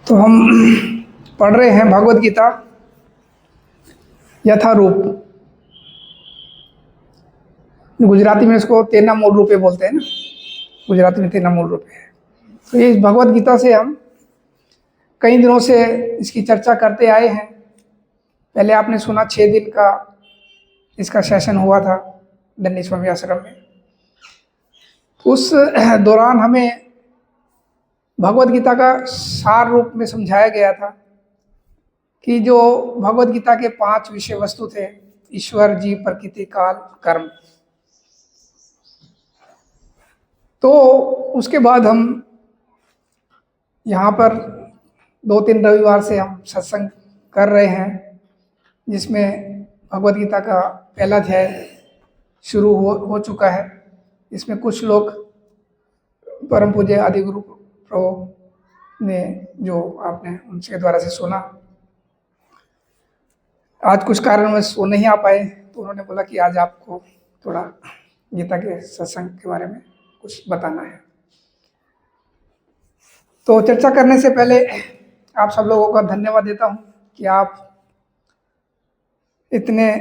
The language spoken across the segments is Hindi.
तो हम पढ़ रहे हैं भगवद गीता यथारूप। गुजराती में इसको तेना मूल रूपे बोलते हैं ना, गुजराती में तेना मूल रूपे है। तो ये भगवद गीता से हम कई दिनों से इसकी चर्चा करते आए हैं। पहले आपने सुना 6 दिन का इसका सेशन हुआ था दंडी स्वामी आश्रम में। उस दौरान हमें भगवद गीता का सार रूप में समझाया गया था कि जो भगवद गीता के 5 विषय वस्तु थे, ईश्वर, जीव, प्रकृति, काल, कर्म। तो उसके बाद हम यहाँ पर 2-3 रविवार से हम सत्संग कर रहे हैं, जिसमें भगवद गीता का पहला अध्याय शुरू हो चुका है। इसमें कुछ लोग परम पूज्य आदि गुरु प्रभु ने जो आपने उनके द्वारा से सुना, आज कुछ कारण में सो नहीं आ पाए, तो उन्होंने बोला कि आज आपको थोड़ा गीता के सत्संग के बारे में कुछ बताना है। तो चर्चा करने से पहले आप सब लोगों का धन्यवाद देता हूं कि आप इतने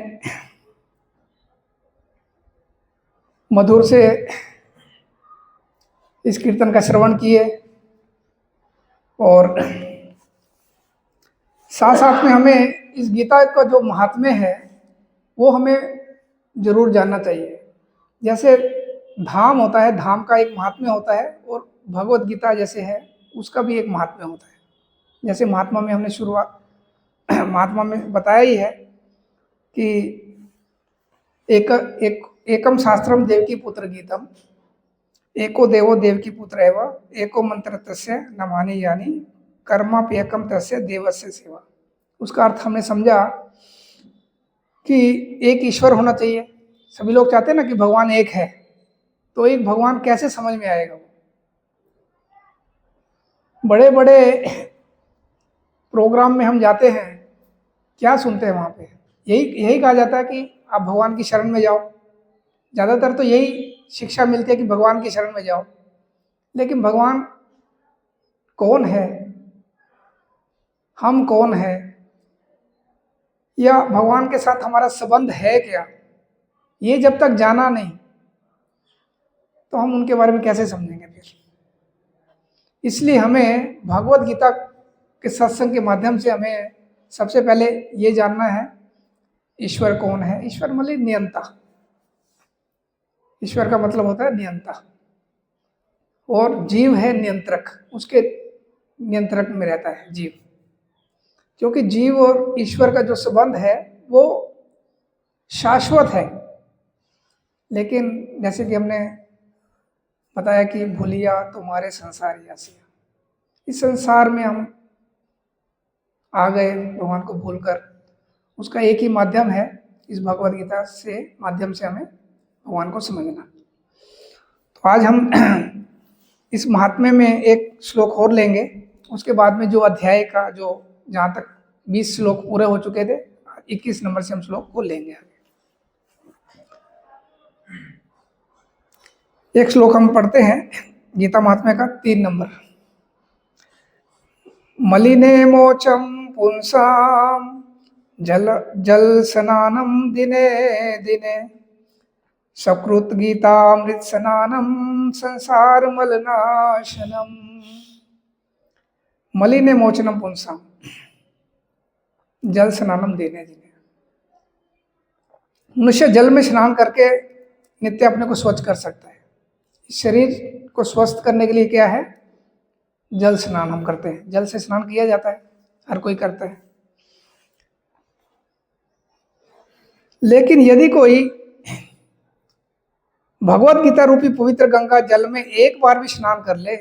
मधुर से इस कीर्तन का श्रवण किए, और साथ साथ में हमें इस गीता का जो महात्म्य है वो हमें जरूर जानना चाहिए। जैसे धाम होता है, धाम का एक महात्म्य होता है, और भगवद गीता जैसे है उसका भी एक महात्म्य होता है। जैसे महात्मा में हमने महात्मा में बताया ही है कि एकम शास्त्रम देवकी पुत्र गीतम, एको देवो देवकी पुत्र एवं एको मंत्र तस्य नमानि यानी कर्माप्येकम तस्य देवस्य सेवा। उसका अर्थ हमने समझा कि एक ईश्वर होना चाहिए। सभी लोग चाहते हैं ना कि भगवान एक है, तो एक भगवान कैसे समझ में आएगा? बड़े बड़े प्रोग्राम में हम जाते हैं, क्या सुनते हैं वहाँ पे? यही कहा जाता है कि आप भगवान की शरण में जाओ। ज़्यादातर तो यही शिक्षा मिलती है कि भगवान की शरण में जाओ। लेकिन भगवान कौन है, हम कौन है, या भगवान के साथ हमारा संबंध है क्या, ये जब तक जाना नहीं तो हम उनके बारे में कैसे समझेंगे फिर? इसलिए हमें भगवद गीता के सत्संग के माध्यम से हमें सबसे पहले ये जानना है ईश्वर कौन है। ईश्वर मतलब नियंता। ईश्वर का मतलब होता है नियंता, और जीव है नियंत्रक, उसके नियंत्रक में रहता है जीव। क्योंकि जीव और ईश्वर का जो संबंध है वो शाश्वत है। लेकिन जैसे कि हमने बताया कि भूलिया तुम्हारे संसार यासिया, इस संसार में हम आ गए भगवान को भूलकर। उसका एक ही माध्यम है, इस भगवद गीता से माध्यम से हमें भगवान को समझना। तो आज हम इस महात्म्य में एक श्लोक और लेंगे। उसके बाद में जो अध्याय का जो जहाँ तक 20 श्लोक पूरे हो चुके थे, 21 नंबर से हम श्लोक को लेंगे आगे। एक श्लोक हम पढ़ते हैं गीता महात्म्य का 3 नंबर। मलिने मोचम पुंसाम जल स्नानम दिने दिने सकृत गीतामृत स्नानम संसार मलनाशनम। मलिने मोचनम पुंसाम, जल स्नानम दिने दिने। मनुष्य जल में स्नान करके नित्य अपने को स्वच्छ कर सकता है। शरीर को स्वस्थ करने के लिए क्या है? जल स्नान हम करते हैं। जल से स्नान किया जाता है, हर कोई करता है। लेकिन यदि कोई भगवत गीता रूपी पवित्र गंगा जल में एक बार भी स्नान कर ले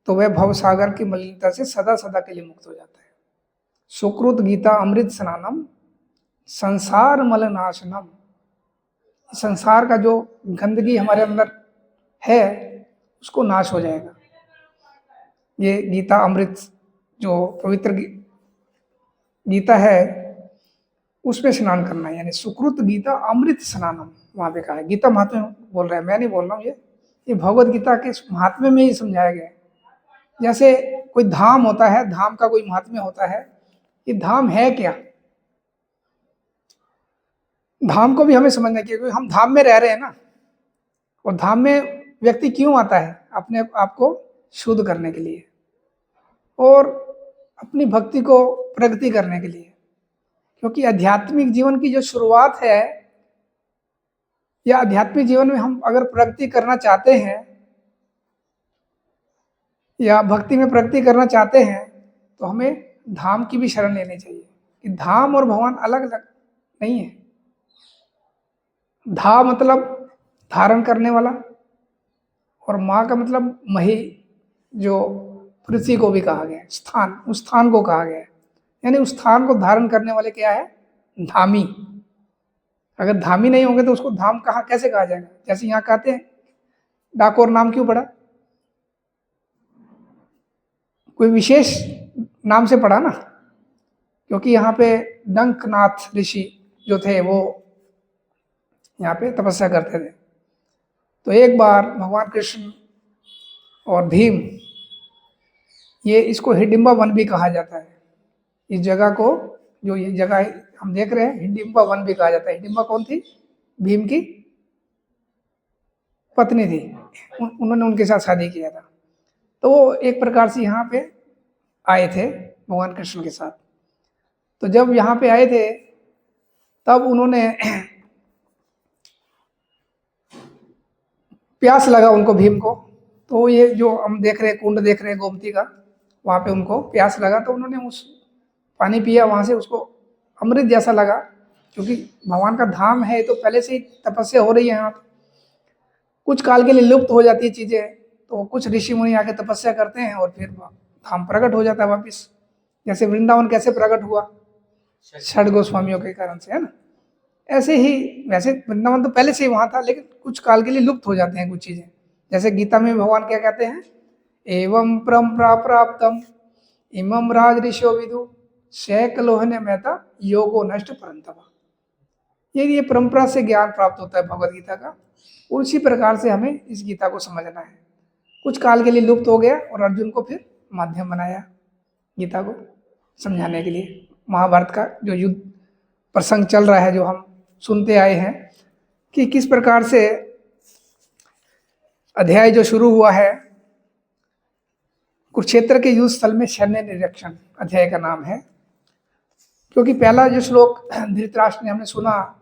तो वह भवसागर की मलिनता से सदा सदा के लिए मुक्त हो जाता है। सुकृत गीता अमृत स्नानम संसार मलनाशनम। संसार का जो गंदगी हमारे अंदर है उसको नाश हो जाएगा। ये गीता अमृत जो पवित्र गीता है उसमें स्नान करना है, यानी सुकृत गीता अमृत स्नानम वहां पे कहा है। गीता महात्म्य बोल रहा है, मैं नहीं बोल रहा हूँ। ये भगवद गीता के महात्म्य में ही समझाया गया है। जैसे कोई धाम होता है, धाम का कोई महात्म्य होता है। ये धाम है क्या, धाम को भी हमें समझना चाहिए, क्योंकि हम धाम में रह रहे हैं ना। और धाम में व्यक्ति क्यों आता है? अपने आप को शुद्ध करने के लिए और अपनी भक्ति को प्रगति करने के लिए। क्योंकि आध्यात्मिक जीवन की जो शुरुआत है, या आध्यात्मिक जीवन में हम अगर प्रगति करना चाहते हैं या भक्ति में प्रगति करना चाहते हैं, तो हमें धाम की भी शरण लेनी चाहिए कि धाम और भगवान अलग अलग नहीं है। धा मतलब धारण करने वाला, और माँ का मतलब मही, जो पृथ्वी को भी कहा गया है, स्थान, उस स्थान को कहा गया है। यानी उस स्थान को धारण करने वाले क्या है? धामी। अगर धामी नहीं होंगे तो उसको धाम कहाँ कैसे कहा जाएगा? जैसे यहाँ कहते हैं डाकोर नाम क्यों पड़ा? कोई विशेष नाम से पड़ा ना, क्योंकि यहाँ पे डंकनाथ ऋषि जो थे वो यहाँ पे तपस्या करते थे। तो एक बार भगवान कृष्ण और भीम, ये इसको हिडिंबा वन भी कहा जाता है। इस जगह को, जो ये जगह हम देख रहे हैं, हिडिंबा वन भी कहा जाता है। हिडिंबा कौन थी? भीम की पत्नी थी, उन्होंने उनके साथ शादी किया था। तो वो एक प्रकार से यहाँ पे आए थे भगवान कृष्ण के साथ। तो जब यहाँ पे आए थे तब उन्होंने प्यास लगा उनको, भीम को। तो ये जो हम देख रहे हैं, कुंड देख रहे हैं गोमती का, वहाँ पे उनको प्यास लगा तो उन्होंने उस पानी पिया, वहाँ से उसको अमृत जैसा लगा। क्योंकि भगवान का धाम है तो पहले से ही तपस्या हो रही है यहाँ पे। कुछ काल के लिए लुप्त हो जाती है चीज़ें, तो कुछ ऋषि मुनि आके तपस्या करते हैं और फिर धाम प्रकट हो जाता है वापिस। जैसे वृंदावन कैसे प्रकट हुआ? षड गोस्वामियों के कारण से, है ना। ऐसे ही वैसे वृंदावन तो पहले से ही वहाँ था, लेकिन कुछ काल के लिए लुप्त हो जाते हैं कुछ चीज़ें। जैसे गीता में भगवान क्या कहते हैं? एवं परम्परा प्राप्तम इमं राज ऋषियो विदु शैकलोहने मेहता योगो नष्ट परंतप। ये परंपरा से ज्ञान प्राप्त होता है भगवद गीता का। उसी प्रकार से हमें इस गीता को समझना है। कुछ काल के लिए लुप्त हो गया और अर्जुन को फिर माध्यम बनाया गीता को समझाने के लिए। महाभारत का जो युद्ध प्रसंग चल रहा है, जो हम सुनते आए हैं कि किस प्रकार से अध्याय जो शुरू हुआ है, कुरुक्षेत्र के युद्ध स्थल में सैन्य निरीक्षण अध्याय का नाम है। क्योंकि पहला जो श्लोक धृतराष्ट्र ने हमने सुना,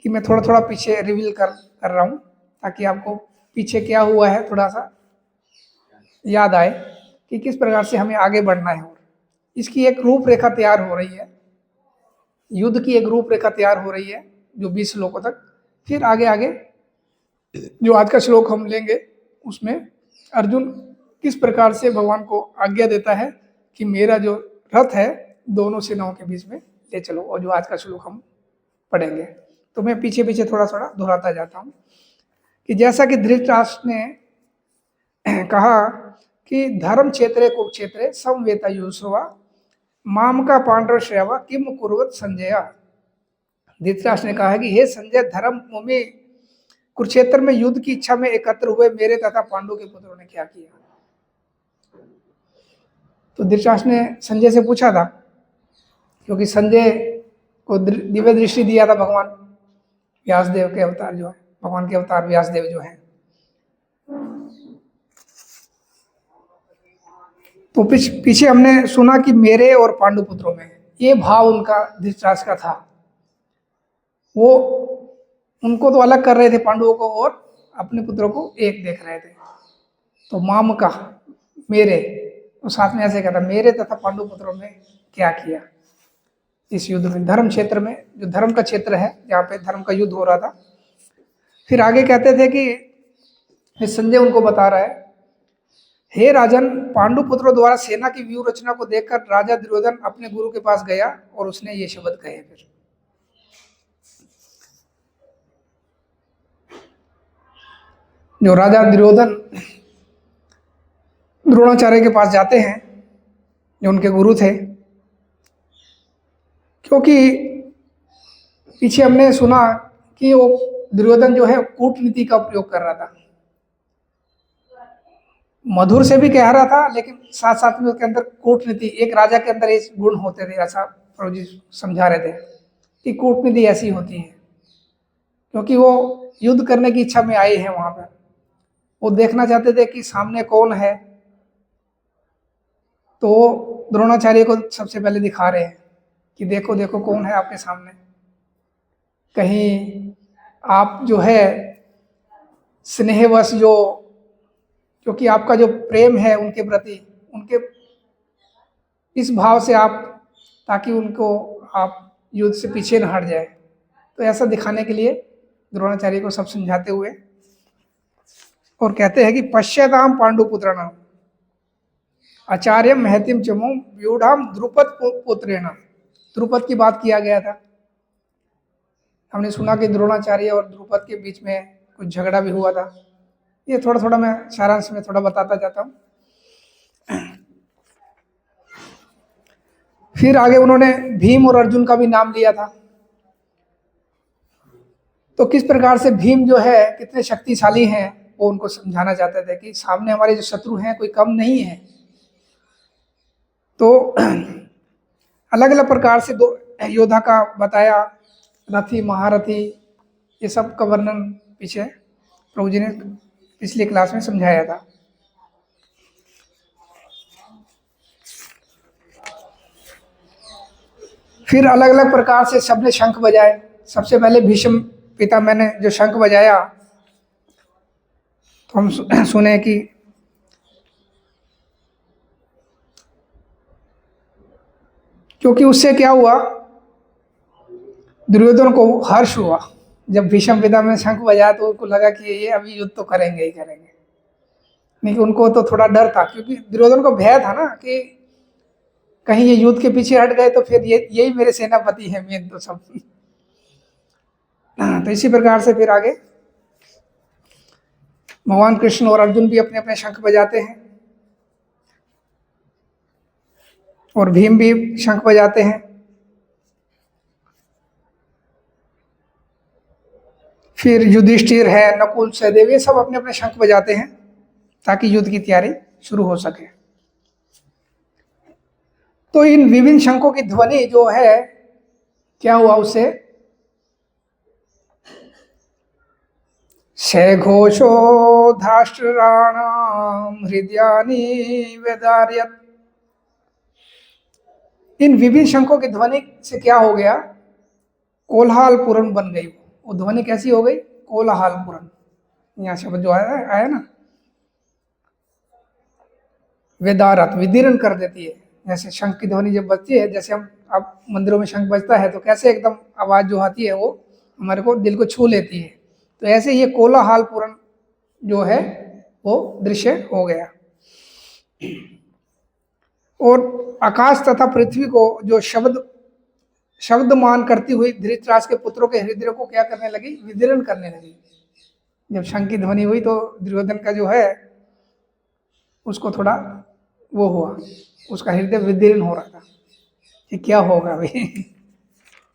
कि मैं थोड़ा थोड़ा पीछे रिवील कर रहा हूँ ताकि आपको पीछे क्या हुआ है थोड़ा सा याद आए कि किस प्रकार से हमें आगे बढ़ना है। और इसकी एक रूपरेखा तैयार हो रही है, युद्ध की एक रूपरेखा तैयार हो रही है जो 20 श्लोकों तक। फिर आगे आगे जो आज का श्लोक हम लेंगे उसमें अर्जुन किस प्रकार से भगवान को आज्ञा देता है कि मेरा जो रथ है दोनों सेनाओं के बीच में ले चलो, और जो आज का श्लोक हम पढ़ेंगे। तो मैं पीछे पीछे थोड़ा थोड़ा दोहराता जाता हूँ कि जैसा कि धृतराष्ट्र ने कहा कि धर्म क्षेत्रे कुरुक्षेत्रे समवेता युष्वा माम का पांडव श्रेवा किम कुरुवत संजय। धृतराष्ट्र ने कहा है कि हे संजय, धर्म में कुरुक्षेत्र में युद्ध की इच्छा में एकत्र हुए मेरे तथा पांडु के पुत्रों ने क्या किया। तो धृतराष्ट्र ने संजय से पूछा था, क्योंकि संजय को दिव्य दृष्टि दिया था भगवान व्यासदेव के अवतार, जो है भगवान के अवतार व्यासदेव जो है। तो पीछे हमने सुना कि मेरे और पांडु पुत्रों में, ये भाव उनका धृतराष्ट्र का था। वो उनको तो अलग कर रहे थे पांडवों को, और अपने पुत्रों को एक देख रहे थे। तो माम का मेरे, तो साथ में ऐसे कहता मेरे तथा पांडु पुत्रों में क्या किया इस युद्ध में, धर्म क्षेत्र में, जो धर्म का क्षेत्र है जहाँ पे धर्म का युद्ध हो रहा था। फिर आगे कहते थे कि संजय उनको बता रहा है, हे राजन, पांडु पुत्रों द्वारा सेना की व्यूह रचना को देखकर राजा दुर्योधन अपने गुरु के पास गया और उसने ये शब्द कहे। फिर जो राजा दुर्योधन द्रोणाचार्य के पास जाते हैं, जो उनके गुरु थे, क्योंकि पीछे हमने सुना कि वो दुर्योधन जो है कूटनीति का उपयोग कर रहा था। मधुर से भी कह रहा था, लेकिन साथ साथ में उसके अंदर कूटनीति, एक राजा के अंदर ये गुण होते थे, ऐसा प्रभु जी समझा रहे थे कि कूटनीति ऐसी होती है, क्योंकि वो युद्ध करने की इच्छा में आए हैं वहां पर। वो देखना चाहते थे कि सामने कौन है, तो वो द्रोणाचार्य को सबसे पहले दिखा रहे हैं कि देखो देखो कौन है आपके सामने, कहीं आप जो है स्नेहवश जो, क्योंकि आपका जो प्रेम है उनके प्रति, उनके इस भाव से आप, ताकि उनको आप युद्ध से पीछे न हट जाए, तो ऐसा दिखाने के लिए द्रोणाचार्य को सब समझाते हुए और कहते हैं कि पश्यताम पांडुपुत्र नाम आचार्य महतिम चमो व्यूढ़ाम द्रुपद पुत्रेण। द्रुपद की बात किया गया था, हमने सुना कि द्रोणाचार्य और द्रुपद के बीच में कुछ झगड़ा भी हुआ था। ये थोड़ा थोड़ा मैं सारांश में थोड़ा बताता जाता हूँ। फिर आगे उन्होंने भीम और अर्जुन का भी नाम लिया था। तो किस प्रकार से भीम जो है कितने शक्तिशाली हैं, वो उनको समझाना चाहते थे कि सामने हमारे जो शत्रु हैं कोई कम नहीं है। तो अलग अलग प्रकार से दो योद्धा का बताया, रथी महारथी, ये सब का वर्णन पीछे प्रभु जी ने पिछली क्लास में समझाया था। फिर अलग अलग प्रकार से सबने शंख बजाए। सबसे पहले भीष्म पितामह ने जो शंख बजाया, तो हम सुने कि क्योंकि उससे क्या हुआ, दुर्योधन को हर्ष हुआ। जब भीष्म पितामह ने शंख बजाया तो उनको लगा कि ये अभी युद्ध तो करेंगे ही करेंगे, नहीं कि उनको तो थोड़ा डर था, क्योंकि दुर्योधन को भय था ना कि कहीं ये युद्ध के पीछे हट गए तो फिर ये यही मेरे सेनापति हैं मेन तो सब। तो इसी प्रकार से फिर आगे भगवान कृष्ण और अर्जुन भी अपने अपने शंख बजाते हैं और भीम भी शंख बजाते हैं। फिर युधिष्ठिर है, नकुल सहदेव, ये सब अपने अपने शंख बजाते हैं ताकि युद्ध की तैयारी शुरू हो सके। तो इन विभिन्न शंखों की ध्वनि जो है, क्या हुआ उससे, शैघोषो धाष्ट्राणाम हृदयानि वेदार्यत। इन विभिन्न शंखों की ध्वनि से क्या हो गया, कोलाहलपूर्ण बन गई। वो ध्वनि कैसी हो गई, कोलाहलपूर्ण, यहाँ शब्द जो आया ना, वेदारत, विदीर्ण कर देती है। जैसे शंख की ध्वनि जब बजती है, जैसे हम अब मंदिरों में शंख बजता है तो कैसे एकदम आवाज जो आती है वो हमारे को दिल को छू लेती है, तो ऐसे ये कोलाहलपूर्ण जो है वो दृश्य हो गया। और आकाश तथा पृथ्वी को जो शब्द मान करती हुई धृतराष्ट्र के पुत्रों के हृदय को क्या करने लगी, विदीर्ण करने लगी। जब शंख की ध्वनि हुई तो दुर्योधन का जो है उसको थोड़ा वो हुआ, उसका हृदय विदीर्ण हो रहा था कि क्या होगा भाई।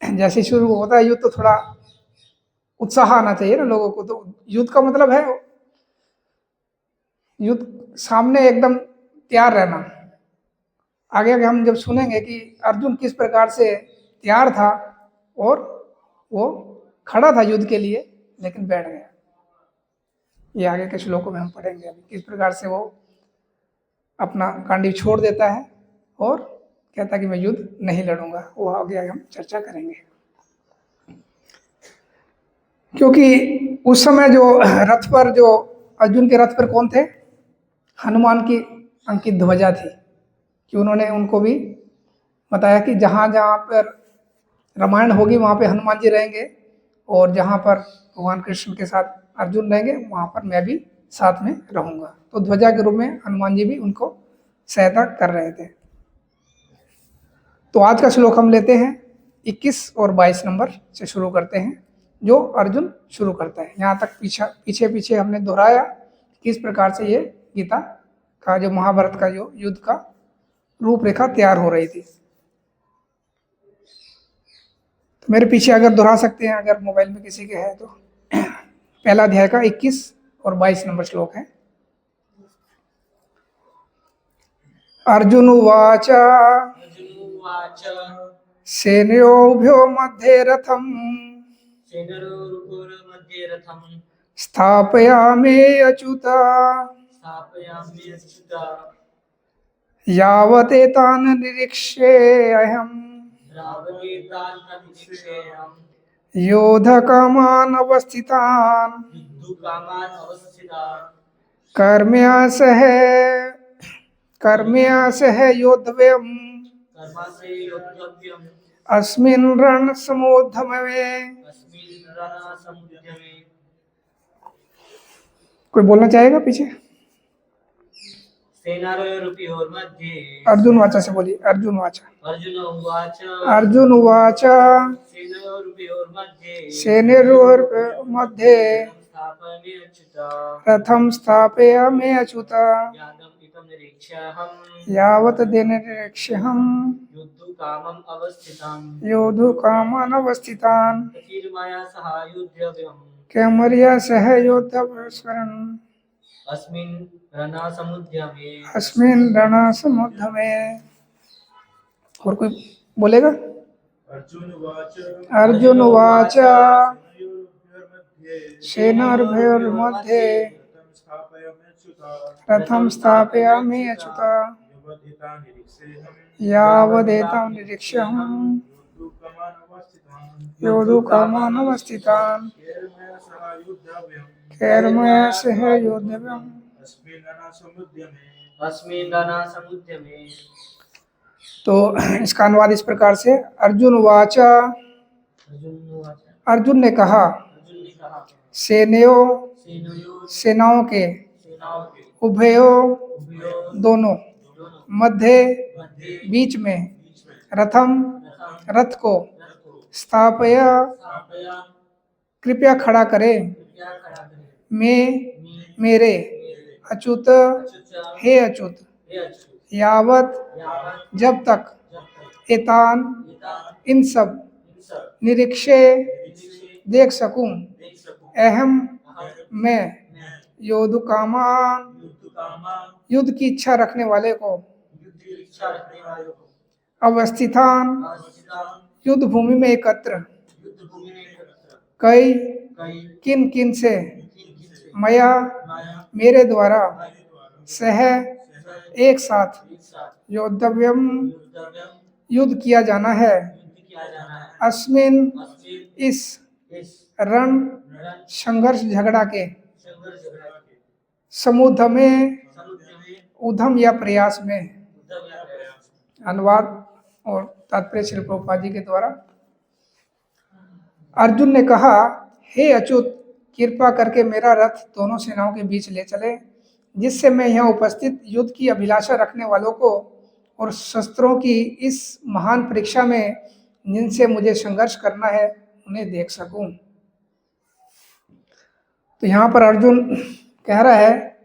जैसे शुरू होता है युद्ध तो थोड़ा उत्साह आना चाहिए ना लोगों को। तो युद्ध का मतलब है युद्ध सामने एकदम तैयार रहना। आगे आगे हम जब सुनेंगे कि अर्जुन किस प्रकार से तैयार था और वो खड़ा था युद्ध के लिए, लेकिन बैठ गया। ये आगे के श्लोकों में हम पढ़ेंगे अभी किस प्रकार से वो अपना गांडीव छोड़ देता है और कहता कि मैं युद्ध नहीं लड़ूंगा। वो आगे हम चर्चा करेंगे। क्योंकि उस समय जो रथ पर, जो अर्जुन के रथ पर कौन थे, हनुमान की अंकित ध्वजा थी, कि उन्होंने उनको भी बताया कि जहाँ जहाँ पर रामायण होगी वहाँ पे हनुमान जी रहेंगे, और जहाँ पर भगवान कृष्ण के साथ अर्जुन रहेंगे वहाँ पर मैं भी साथ में रहूंगा। तो ध्वजा के रूप में हनुमान जी भी उनको सहायता कर रहे थे। तो आज का श्लोक हम लेते हैं 21 और 22 नंबर से शुरू करते हैं, जो अर्जुन शुरू करता है। यहाँ तक पीछे पीछे हमने दोहराया किस प्रकार से ये गीता का, जो महाभारत का जो युद्ध का रूपरेखा तैयार हो रही थी। तो मेरे पीछे अगर दोहरा सकते हैं, अगर मोबाइल में किसी के है तो। पहला अध्याय का 21 और 22 नंबर श्लोक है। अर्जुन उवाच अर्जुनुवाच सेनयोभ्यो मध्ये रथम् सेनयोर्मध्ये रथं स्थापयामि अच्युत स्थापयाम्यच्युत यावदेतान् निरीक्ष्ये अहम् रावणेतान् निरीक्षेऽहं योधकामान् अवस्थितान् युद्धकामान् अवस्थितान् कर्म्या सह योद्धव्यम् कर्मासे योद्धव्यम् अस्मिन् रणसमुद्यमे। अस्मिन् रणसमुद्यमे। कोई बोलना चाहेगा पीछे? सेनायोरुपयोर्मध्ये अर्जुन वाचा से बोलिए। अर्जुन वाचा। अर्जुन उवाच अर्जुन उवाच सेनयोरुपयोर्मध्ये सेनयोर्मध्ये स्थापयाम्यच्युत रथं स्थापयामि अच्युत यादम् इदं निरीक्ष्याहम् यावत् निरीक्ष्यहम् युद्धकामम् अवस्थिताम् योद्धुकामान् अवस्थितान् तथैर्मया सह युद्धव्यम् कैमर्या सह योद्धव्यस्मरन् अस्मिन् रणसमुद्यमे। अस्मिन् रणसमुद्यमे। और कोई बोलेगा? अर्जुन उवाच सेनार्भयोर्मध्ये रथं स्थापयामि अच्युत यावदेतान् निरीक्ष्यहम् योद्धुकामान् अवस्थितान् कैर्मया सह योद्धव्यम् अस्मिन् रणसमुद्यमे। तो इसका अनुवाद इस प्रकार से, अर्जुन उवाच, अर्जुन ने कहा, सेनयों सेनाओं के, उभयो दोनों, मध्य बीच में, रथम रथ को, स्थापया कृपया खड़ा करे, मैं मेरे, अच्युत हे अच्युत, यावत जब तक, एतान इन सब, निरीक्षे देख सकूं, अहम मैं, योद्धुकामान युद्ध की इच्छा रखने वाले को, अवस्थितान युद्ध भूमि में एकत्र, कई किन किन से, मया मेरे द्वारा, सह एक साथ, योद्धव्यम युद्ध किया जाना है, अस्मिन इस रण संघर्ष झगड़ा के, समुद्र में उद्यम या प्रयास में। अनुवाद और तात्पर्य श्री प्रभुपाद जी के द्वारा। अर्जुन ने कहा, हे अच्युत, कृपा करके मेरा रथ दोनों सेनाओं के बीच ले चले, जिससे मैं यहाँ उपस्थित युद्ध की अभिलाषा रखने वालों को और शस्त्रों की इस महान परीक्षा में जिनसे मुझे संघर्ष करना है उन्हें देख सकूं। तो यहाँ पर अर्जुन कह रहा है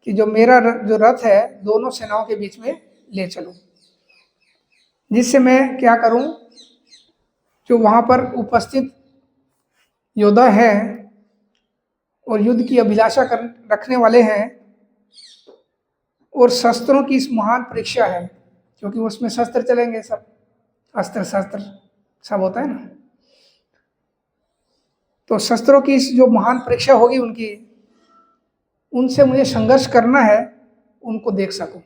कि जो मेरा जो रथ है दोनों सेनाओं के बीच में ले चलूं, जिससे मैं क्या करूं, जो वहां पर उपस्थित योद्धा हैं और युद्ध की अभिलाषा रखने वाले हैं और शस्त्रों की इस महान परीक्षा है, क्योंकि उसमें शस्त्र चलेंगे, सब अस्त्र शस्त्र सब होता है ना, तो शस्त्रों की इस जो महान परीक्षा होगी उनकी, उनसे मुझे संघर्ष करना है, उनको देख सकूं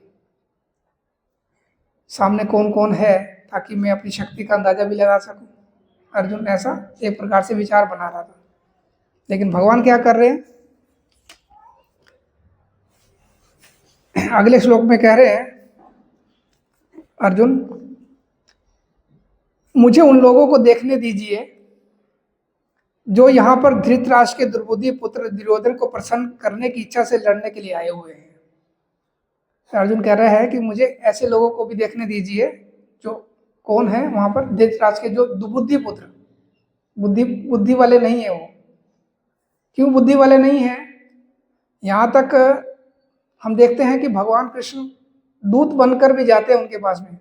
सामने कौन कौन है, ताकि मैं अपनी शक्ति का अंदाजा भी लगा सकूं। अर्जुन ऐसा एक प्रकार से विचार बना रहा था, लेकिन भगवान क्या कर रहे हैं, अगले श्लोक में कह रहे हैं, अर्जुन मुझे उन लोगों को देखने दीजिए जो यहाँ पर धृतराष्ट्र के दुर्बुद्धि पुत्र दुर्योधन को प्रसन्न करने की इच्छा से लड़ने के लिए आए हुए हैं। अर्जुन कह रहा है कि मुझे ऐसे लोगों को भी देखने दीजिए जो कौन है वहां पर, धृतराष्ट्र के जो दुर्बुद्धि पुत्र, बुद्धि वाले नहीं है वो। क्यों बुद्धि वाले नहीं है? यहाँ तक हम देखते हैं कि भगवान कृष्ण दूत बनकर भी जाते हैं उनके पास में,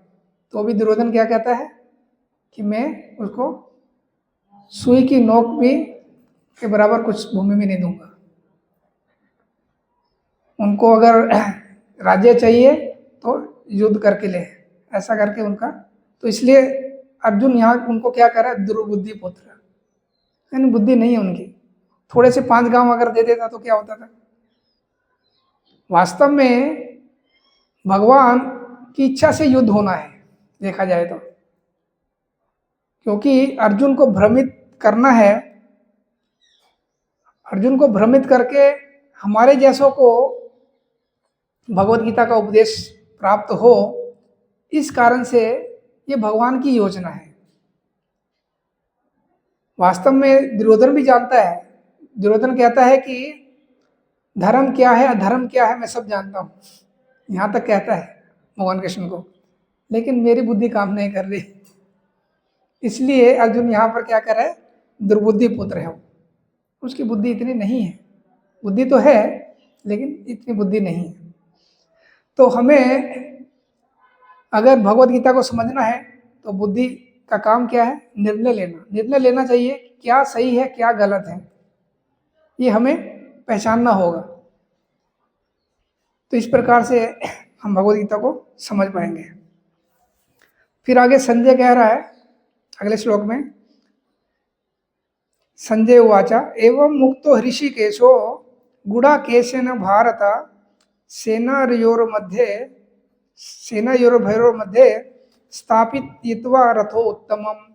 तो भी दुर्योधन क्या कहता है कि मैं उसको सुई की नोक भी के बराबर कुछ भूमि में नहीं दूंगा। उनको अगर राज्य चाहिए तो युद्ध करके ले, ऐसा करके उनका, तो इसलिए अर्जुन यहाँ उनको क्या कर रहा है, दुर्बुद्धि पुत्र, यानी बुद्धि नहीं है उनकी। थोड़े से 5 गांव अगर दे देता तो क्या होता था। वास्तव में भगवान की इच्छा से युद्ध होना है देखा जाए तो, क्योंकि अर्जुन को भ्रमित करना है, अर्जुन को भ्रमित करके हमारे जैसों को भगवत गीता का उपदेश प्राप्त हो, इस कारण से ये भगवान की योजना है। वास्तव में दुर्योधन भी जानता है, दुर्योधन कहता है कि धर्म क्या है अधर्म क्या है मैं सब जानता हूँ, यहाँ तक कहता है भगवान कृष्ण को, लेकिन मेरी बुद्धि काम नहीं कर रही। इसलिए अर्जुन यहाँ पर क्या कर रहा है, दुर्बुद्धि पुत्र है वो, उसकी बुद्धि इतनी नहीं है, बुद्धि तो है लेकिन इतनी बुद्धि नहीं है। तो हमें अगर भगवत गीता को समझना है तो बुद्धि का काम क्या है, निर्णय लेना, निर्णय लेना चाहिए क्या सही है क्या गलत है, ये हमें पहचानना होगा। तो इस प्रकार से हम भगवत गीता को समझ पाएंगे। फिर आगे संजय कह रहा है अगले श्लोक में, संजय उवाचा एवं मुक्तो हृषिकेशो गुडाकेशेन भारत सेनायोर्भयोर्मध्ये स्थापित्वा रथो उत्तमम्।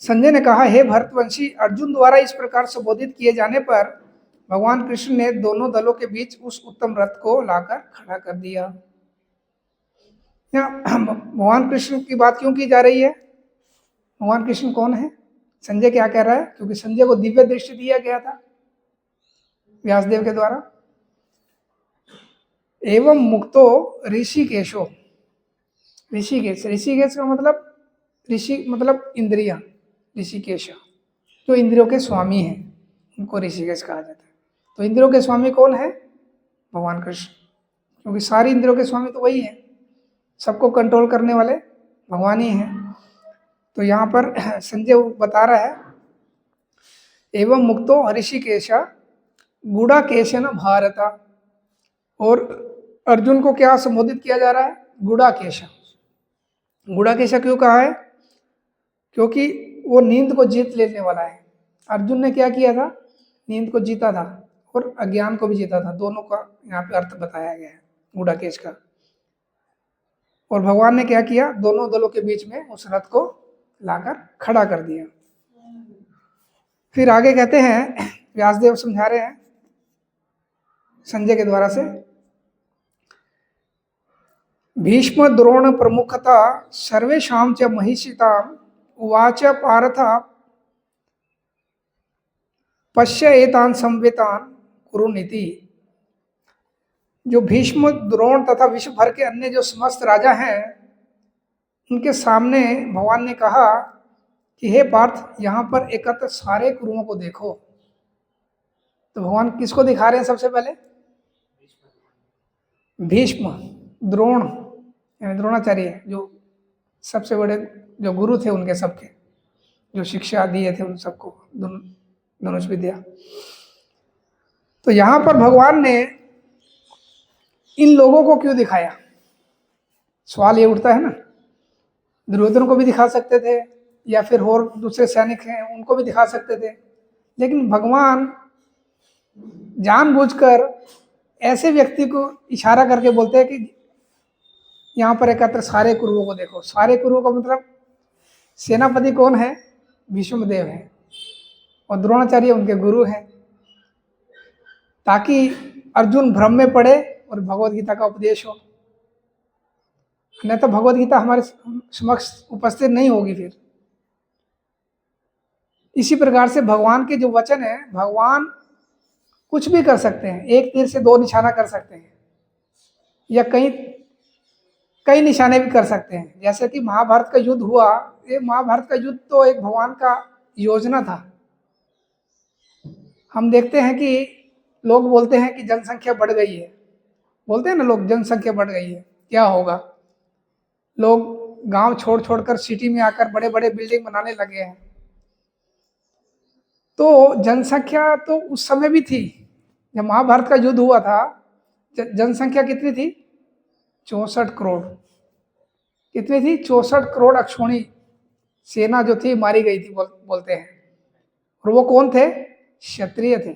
संजय ने कहा, हे भरतवंशी, अर्जुन द्वारा इस प्रकार संबोधित किए जाने पर भगवान कृष्ण ने दोनों दलों के बीच उस उत्तम रथ को लाकर खड़ा कर दिया। भगवान कृष्ण की बात क्यों की जा रही है, भगवान कृष्ण कौन है, संजय क्या कह रहा है, क्योंकि संजय को दिव्य दृष्टि दिया गया था व्यासदेव के द्वारा। एवं मुक्तो ऋषिकेशो, ऋषिकेश, ऋषिकेश का मतलब ऋषि मतलब इंद्रिया, ऋषिकेश जो इंद्रियों के स्वामी हैं उनको ऋषिकेश कहा जाता है। तो इंद्रियों के स्वामी कौन है, भगवान कृष्ण, क्योंकि सारी इंद्रियों के स्वामी तो वही है, सबको कंट्रोल करने वाले भगवान ही हैं। तो यहाँ पर संजय बता रहा है, एवं मुक्तो ऋषिकेश गुडाकेशन भारत, और अर्जुन को क्या संबोधित किया जा रहा है, गुडाकेश। गुडाकेश क्यों कहा है, क्योंकि वो नींद को जीत लेने वाला है। अर्जुन ने क्या किया था, नींद को जीता था और अज्ञान को भी जीता था, दोनों का यहाँ पे अर्थ बताया गया है गुडाकेश का। और भगवान ने क्या किया, दोनों दलों के बीच में उस रथ को लाकर खड़ा कर दिया। फिर आगे कहते हैं, व्यासदेव समझा रहे हैं संजय के द्वारा से, भीष्म द्रोण प्रमुखता सर्वेषां च महिषिताम् उवाच पार्थ पश्य एतान संवेतान कुरुनीति। जो भीष्म द्रोण तथा विश्व भर के अन्य जो समस्त राजा हैं उनके सामने भगवान ने कहा कि हे पार्थ, यहाँ पर एकत्र सारे कुरुओं को देखो। तो भगवान किसको दिखा रहे हैं, सबसे पहले भीष्म, द्रोण यानी द्रोणाचार्य जो सबसे बड़े जो गुरु थे उनके, सबके जो शिक्षा दिए थे उन सबको धनुष विद्या। तो यहाँ पर भगवान ने इन लोगों को क्यों दिखाया, सवाल ये उठता है ना। दुर्योधन को भी दिखा सकते थे या फिर और दूसरे सैनिक हैं उनको भी दिखा सकते थे, लेकिन भगवान जानबूझकर ऐसे व्यक्ति को इशारा करके बोलते हैं कि यहाँ पर एकत्र सारे कुरुओं को देखो। सारे कुरुओं का मतलब सेनापति कौन है, भीष्मदेव है और द्रोणाचार्य उनके गुरु हैं, ताकि अर्जुन भ्रम में पड़े और भगवत गीता का उपदेश हो। अन्यथा भगवत गीता हमारे समक्ष उपस्थित नहीं होगी। फिर इसी प्रकार से भगवान के जो वचन है, भगवान कुछ भी कर सकते हैं, एक तीर से 2 निशाना कर सकते हैं या कई निशाने भी कर सकते हैं। जैसे कि महाभारत का युद्ध हुआ, ये महाभारत का युद्ध तो एक भगवान का योजना था। हम देखते हैं कि लोग बोलते हैं कि जनसंख्या बढ़ गई है, बोलते हैं ना लोग, जनसंख्या बढ़ गई है, क्या होगा, लोग गांव छोड़ छोड़कर सिटी में आकर बड़े बड़े बिल्डिंग बनाने लगे हैं। तो जनसंख्या तो उस समय भी थी, जब महाभारत का युद्ध हुआ था जनसंख्या कितनी थी, 64 करोड़। कितनी थी? 64 करोड़ अक्षौणी सेना जो थी मारी गई थी बोलते हैं। और वो कौन थे? क्षत्रिय थे,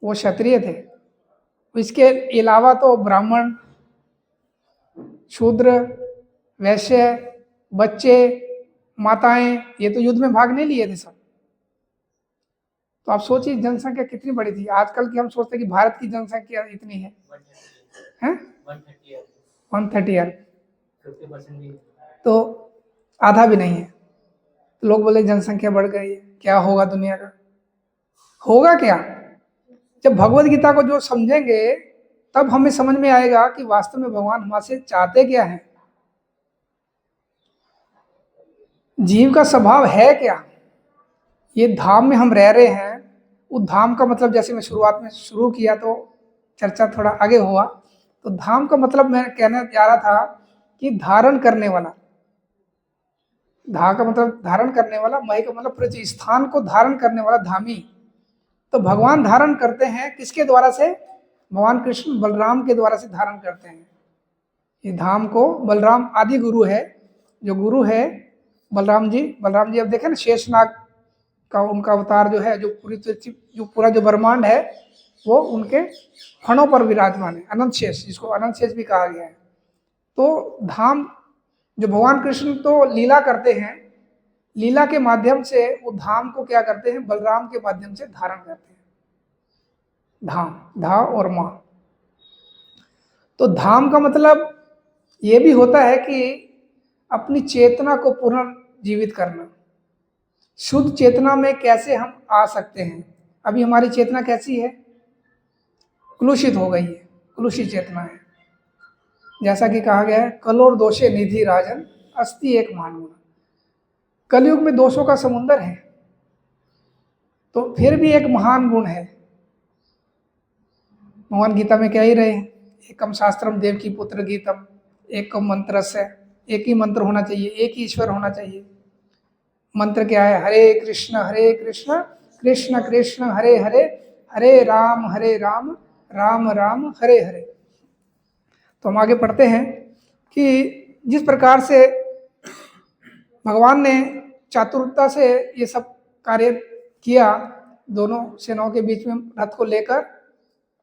वो क्षत्रिय थे। इसके अलावा तो ब्राह्मण, शूद्र, वैश्य, बच्चे, माताएं, ये तो युद्ध में भाग नहीं लिए थे सब। तो आप सोचिए जनसंख्या कितनी बड़ी थी। आजकल की हम सोचते हैं कि भारत की जनसंख्या इतनी है, 130 अर्ब, तो आधा भी नहीं है। तो लोग बोले जनसंख्या बढ़ गई है, क्या होगा दुनिया का? होगा क्या? जब भगवत गीता को जो समझेंगे तब हमें समझ में आएगा कि वास्तव में भगवान हमसे चाहते क्या है, जीव का स्वभाव है क्या। ये धाम में हम रह रहे हैं, उस धाम का मतलब जैसे मैं शुरुआत में शुरू किया तो चर्चा थोड़ा आगे हुआ, तो धाम का मतलब मैं कहना जा रहा था कि धारण करने वाला। धा का मतलब धारण करने वाला, मही का मतलब प्रति स्थान को धारण करने वाला धामी। तो भगवान धारण करते हैं किसके द्वारा से? भगवान कृष्ण बलराम के द्वारा से धारण करते हैं। ये धाम को बलराम आदि गुरु है, जो गुरु है बलराम जी। बलराम जी अब देखें ना, शेषनाग का उनका अवतार जो है, जो पूरा जो ब्रह्मांड है वो उनके फणों पर विराजमान है। अनंत शेष, जिसको अनंत शेष भी कहा गया है। तो धाम जो भगवान कृष्ण तो लीला करते हैं, लीला के माध्यम से वो धाम को क्या करते हैं? बलराम के माध्यम से धारण करते हैं। धाम, धा और मां। तो धाम का मतलब ये भी होता है कि अपनी चेतना को पुनर्जीवित करना। शुद्ध चेतना में कैसे हम आ सकते हैं? अभी हमारी चेतना कैसी है? कलुषित हो गई है, कलुषित चेतना है। जैसा कि कहा गया है, कलोर दोषे निधि राजन अस्ति एक महान गुण। कलयुग में दोषों का समुंदर है, तो फिर भी एक महान गुण है। भगवान गीता में कह ही रहे हैं, एकम शास्त्रम देवकी पुत्र गीतम एकम मंत्र से, एक ही मंत्र होना चाहिए, एक ही ईश्वर होना चाहिए। मंत्र क्या है? हरे कृष्ण कृष्ण कृष्ण हरे हरे, हरे राम राम राम हरे हरे। तो हम आगे पढ़ते हैं कि जिस प्रकार से भगवान ने चातुरता से ये सब कार्य किया, दोनों सेनाओं के बीच में रथ को लेकर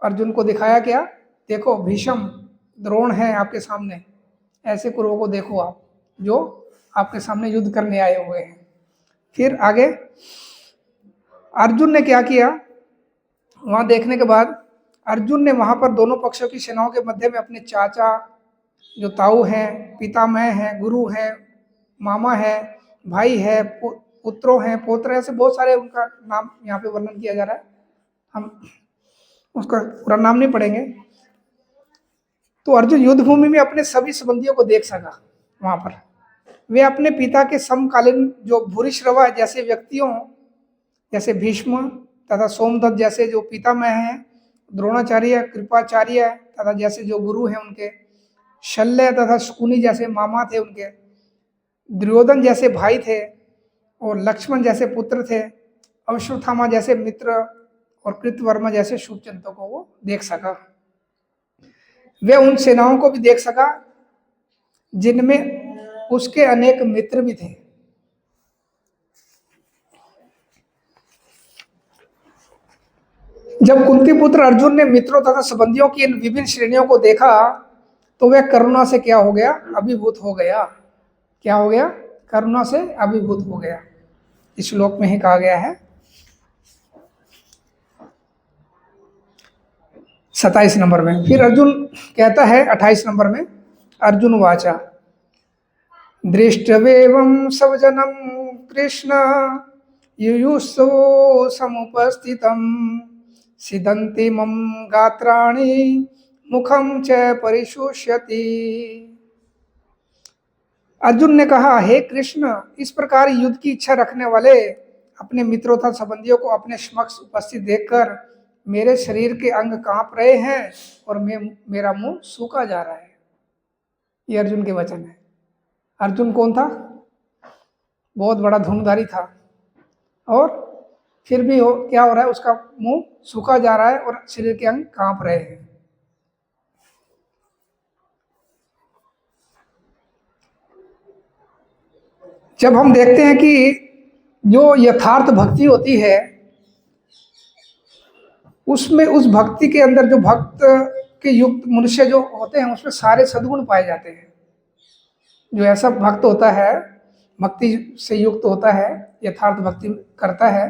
अर्जुन को दिखाया क्या? देखो भीष्म द्रोण है आपके सामने, ऐसे कुरुओं को देखो आप, जो आपके सामने युद्ध करने आए हुए हैं। फिर आगे अर्जुन ने क्या किया? वहां देखने के बाद अर्जुन ने वहां पर दोनों पक्षों की सेनाओं के मध्य में अपने चाचा जो ताऊ हैं, पितामह हैं, गुरु हैं, मामा है, भाई है, पुत्रों हैं, पोत्र, ऐसे बहुत सारे उनका नाम यहाँ पे वर्णन किया जा रहा है। हम उसका पूरा नाम नहीं पढ़ेंगे। तो अर्जुन युद्ध भूमि में अपने सभी संबंधियों को देख सका। वहां पर वे अपने पिता के समकालीन जो भूरिश्रवा जैसे व्यक्तियों, जैसे भीष्म तथा सोमदत्त जैसे जो पितामह हैं, द्रोणाचार्य, कृपाचार्य तथा जैसे जो गुरु हैं उनके, शल्य तथा शकुनी जैसे मामा थे उनके, दुर्योधन जैसे भाई थे, और लक्ष्मण जैसे पुत्र थे, अश्वत्थामा जैसे मित्र, और कृतवर्मा जैसे शुभचिंतकों को वो देख सका। वे उन सेनाओं को भी देख सका जिनमें उसके अनेक मित्र भी थे। जब कुंती पुत्र अर्जुन ने मित्रों तथा संबंधियों की इन विभिन्न श्रेणियों को देखा तो वह करुणा से क्या हो गया? अभिभूत हो गया। क्या हो गया? करुणा से अभिभूत हो गया। इस श्लोक में ही कहा गया है 27 नंबर में। फिर अर्जुन कहता है 28 नंबर में, अर्जुन वाचा दृष्टवेवं सवजनं कृष्ण युयुत्सो समुपस्थितं सिदन्ति मम गात्राणि मुखम च परिशुष्यति। अर्जुन ने कहा, हे कृष्ण, इस प्रकार युद्ध की इच्छा रखने वाले अपने मित्रों तथा संबंधियों को अपने समक्ष उपस्थित देखकर मेरे शरीर के अंग कांप रहे हैं और मेरा मुंह सूखा जा रहा है। ये अर्जुन के वचन है। अर्जुन कौन था? बहुत बड़ा धनुर्धारी था, और फिर भी क्या हो रहा है? उसका मुंह सूखा जा रहा है और शरीर के अंग कांप रहे हैं। जब हम देखते हैं कि जो यथार्थ भक्ति होती है उसमें, उस भक्ति के अंदर जो भक्त के युक्त मनुष्य जो होते हैं उसमें सारे सद्गुण पाए जाते हैं। जो ऐसा भक्त होता है, भक्ति से युक्त होता है, यथार्थ भक्ति करता है,